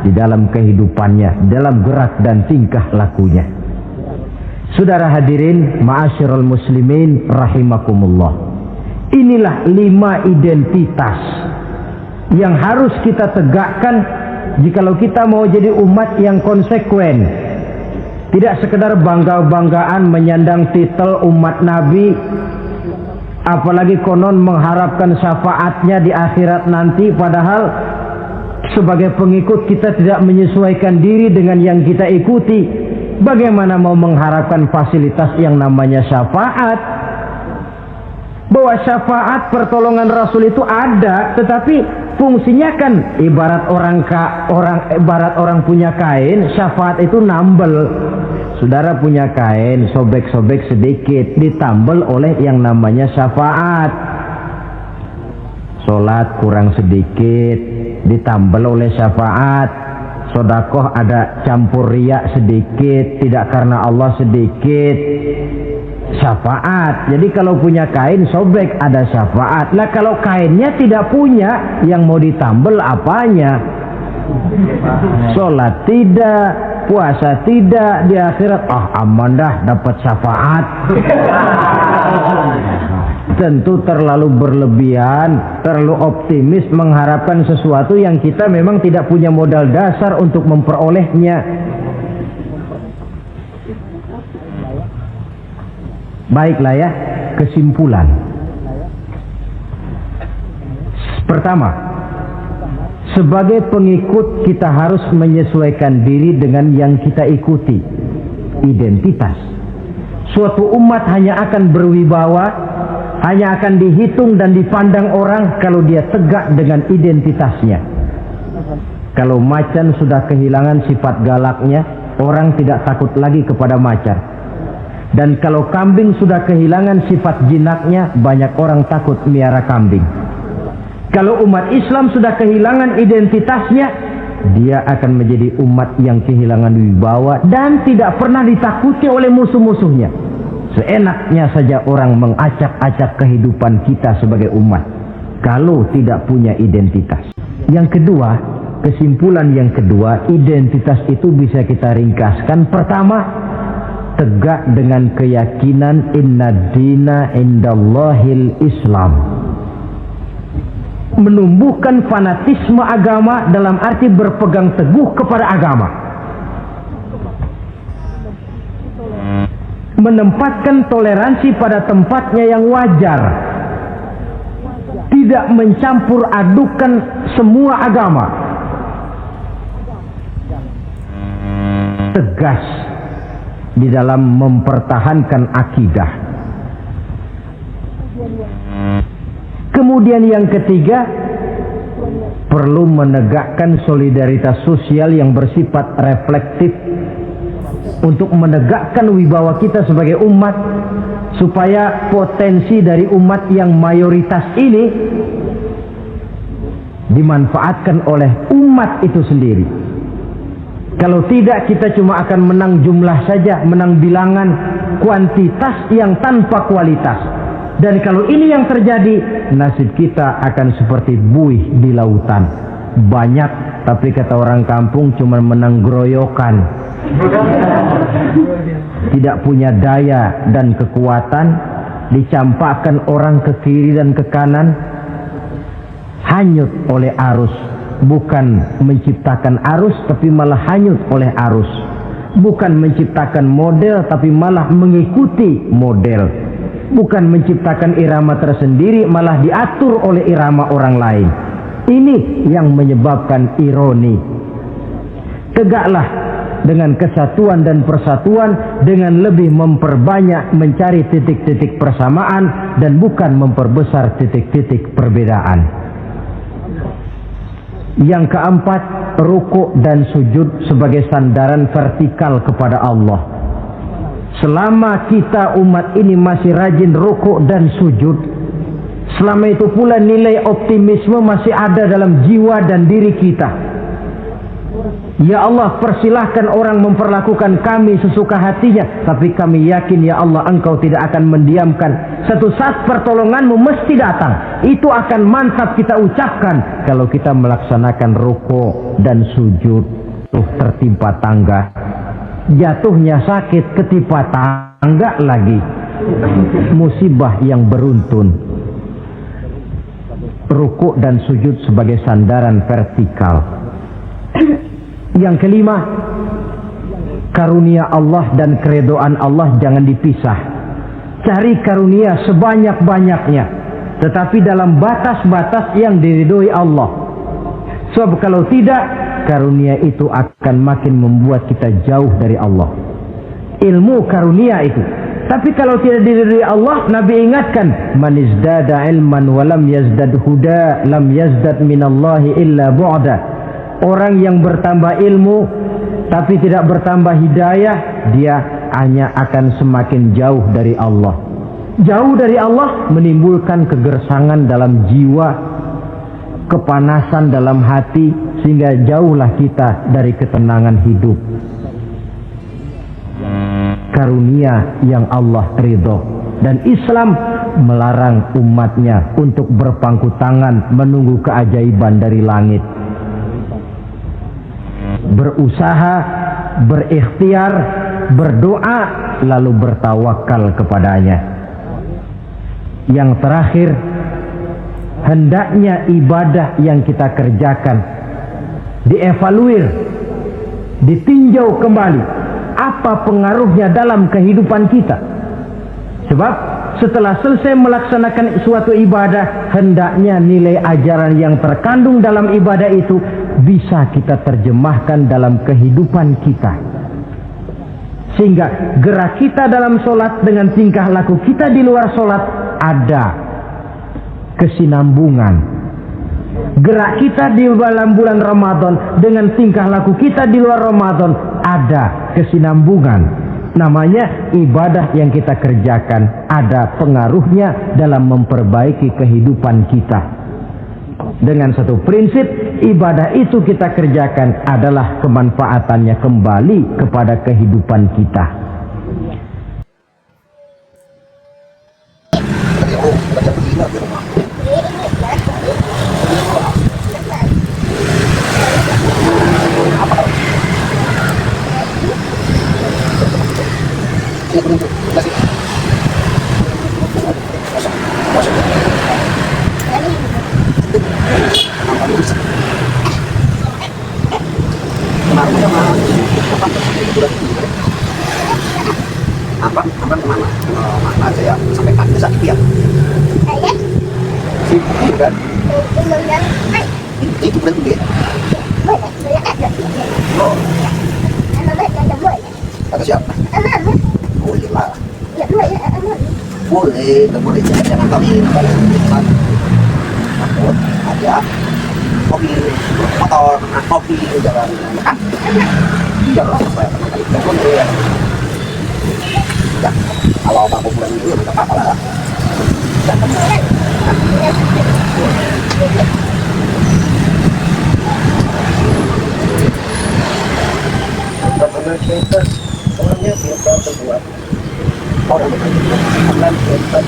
di dalam kehidupannya, dalam gerak dan tingkah lakunya. Saudara hadirin, ma'asyiral muslimin rahimakumullah. Inilah 5 identitas yang harus kita tegakkan jikalau kita mau jadi umat yang konsekuen. Tidak sekedar bangga-banggaan menyandang titel umat Nabi, apalagi konon mengharapkan syafaatnya di akhirat nanti, padahal sebagai pengikut kita tidak menyesuaikan diri dengan yang kita ikuti. Bagaimana mau mengharapkan fasilitas yang namanya syafaat? Bahwa syafaat pertolongan Rasul itu ada, tetapi fungsinya kan ibarat orang punya kain, syafaat itu nambel. Saudara punya kain, sobek-sobek sedikit, ditambel oleh yang namanya syafaat. Sholat kurang sedikit, ditambel oleh syafaat. Sodakoh ada campur riya sedikit, tidak karena Allah sedikit, syafaat. Jadi kalau punya kain sobek ada syafaat. Lah kalau kainnya tidak punya, yang mau ditambel apanya? Sholat tidak, puasa tidak, di akhirat aman dah dapat syafaat. Tentu terlalu berlebihan, terlalu optimis mengharapkan sesuatu yang kita memang tidak punya modal dasar untuk memperolehnya. Baiklah ya, kesimpulan. Pertama, sebagai pengikut kita harus menyesuaikan diri dengan yang kita ikuti. Identitas. Suatu umat hanya akan berwibawa, hanya akan dihitung dan dipandang orang kalau dia tegak dengan identitasnya. Kalau macan sudah kehilangan sifat galaknya, orang tidak takut lagi kepada macan. Dan kalau kambing sudah kehilangan sifat jinaknya, banyak orang takut miara kambing. Kalau umat Islam sudah kehilangan identitasnya, dia akan menjadi umat yang kehilangan wibawa dan tidak pernah ditakuti oleh musuh-musuhnya. Seenaknya saja orang mengacak-acak kehidupan kita sebagai umat kalau tidak punya identitas. Yang kedua, kesimpulan yang kedua, identitas itu bisa kita ringkaskan. Pertama, tegak dengan keyakinan inna dina indallahil Islam. Menumbuhkan fanatisme agama dalam arti berpegang teguh kepada agama. Menempatkan toleransi pada tempatnya yang wajar. Tidak mencampur adukan semua agama. Tegas di dalam mempertahankan akidah. Kemudian yang ketiga, perlu menegakkan solidaritas sosial yang bersifat reflektif untuk menegakkan wibawa kita sebagai umat, supaya potensi dari umat yang mayoritas ini dimanfaatkan oleh umat itu sendiri. Kalau tidak, kita cuma akan menang jumlah saja, menang bilangan, kuantitas yang tanpa kualitas. Dan kalau ini yang terjadi, nasib kita akan seperti buih di lautan. Banyak, tapi kata orang kampung cuma menang groyokan. Tidak punya daya dan kekuatan, dicampakkan orang ke kiri dan ke kanan, hanyut oleh arus. Bukan menciptakan arus, tapi malah hanyut oleh arus. Bukan menciptakan model, tapi malah mengikuti model. bukan menciptakan irama tersendiri, malah diatur oleh irama orang lain. Ini yang menyebabkan ironi. Tegaklah dengan kesatuan dan persatuan, dengan lebih memperbanyak mencari titik-titik persamaan dan bukan memperbesar titik-titik perbedaan. Yang keempat, rukuk dan sujud sebagai sandaran vertikal kepada Allah. Selama kita umat ini masih rajin rukuk dan sujud, selama itu pula nilai optimisme masih ada dalam jiwa dan diri kita. Ya Allah, persilahkan orang memperlakukan kami sesuka hatinya, tapi kami yakin ya Allah, Engkau tidak akan mendiamkan. Satu saat pertolonganmu mesti datang. Itu akan mantap kita ucapkan kalau kita melaksanakan rukuk dan sujud. Tertimpa tangga, jatuhnya sakit, ketimpa tangga lagi, musibah yang beruntun. Rukuk dan sujud sebagai sandaran vertikal. Yang kelima, karunia Allah dan keredoan Allah jangan dipisah. Cari karunia sebanyak-banyaknya, tetapi dalam batas-batas yang diridhoi Allah. Sebab kalau tidak, karunia itu akan makin membuat kita jauh dari Allah. Ilmu karunia itu. Tapi kalau tidak diridhoi Allah, Nabi ingatkan, man izdada ilman wa lam yazdad huda, lam yazdad minallahi illa bu'da. Orang yang bertambah ilmu tapi tidak bertambah hidayah, dia hanya akan semakin jauh dari Allah. Jauh dari Allah menimbulkan kegersangan dalam jiwa, kepanasan dalam hati, sehingga jauhlah kita dari ketenangan hidup. Karunia yang Allah ridho, dan Islam melarang umatnya untuk berpangku tangan menunggu keajaiban dari langit. Berusaha, berikhtiar, berdoa, lalu bertawakal kepadanya. Yang terakhir, hendaknya ibadah yang kita kerjakan dievaluir, ditinjau kembali apa pengaruhnya dalam kehidupan kita. Sebab setelah selesai melaksanakan suatu ibadah, hendaknya nilai ajaran yang terkandung dalam ibadah itu bisa kita terjemahkan dalam kehidupan kita, sehingga gerak kita dalam sholat dengan tingkah laku kita di luar sholat ada kesinambungan. Gerak kita di dalam bulan Ramadan dengan tingkah laku kita di luar Ramadan ada kesinambungan. Namanya ibadah yang kita kerjakan ada pengaruhnya dalam memperbaiki kehidupan kita. Dengan satu prinsip, ibadah itu kita kerjakan adalah kemanfaatannya kembali kepada kehidupan kita. Mana saya sampai kaki sakit ya. Sibuk kan? Itu berarti dia. Oh. Kata siapa? Boleh lah. Boleh, boleh jangan kami takut aja. Mobil motor, mobil jalan kan? Jangan sampai ya. Ya, kalau kamu bulan itu tidak apa-apa lah. Orangnya siapa terbuat? Orang akan berbuat.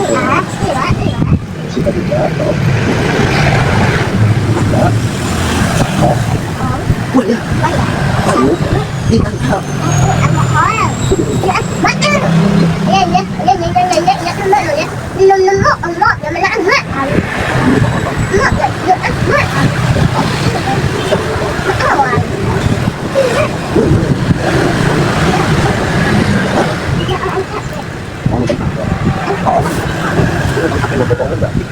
Sika tidak. Wah ya. Ayo. Đi ăn thợ. Ăn một khói à? Bắt ăn. Vậy vậy nó rồi vậy. Nó rồi mình ăn hết. Mất rồi ăn hết. Mất rồi. Mau makan apa? Mau makan apa? Mau makan apa?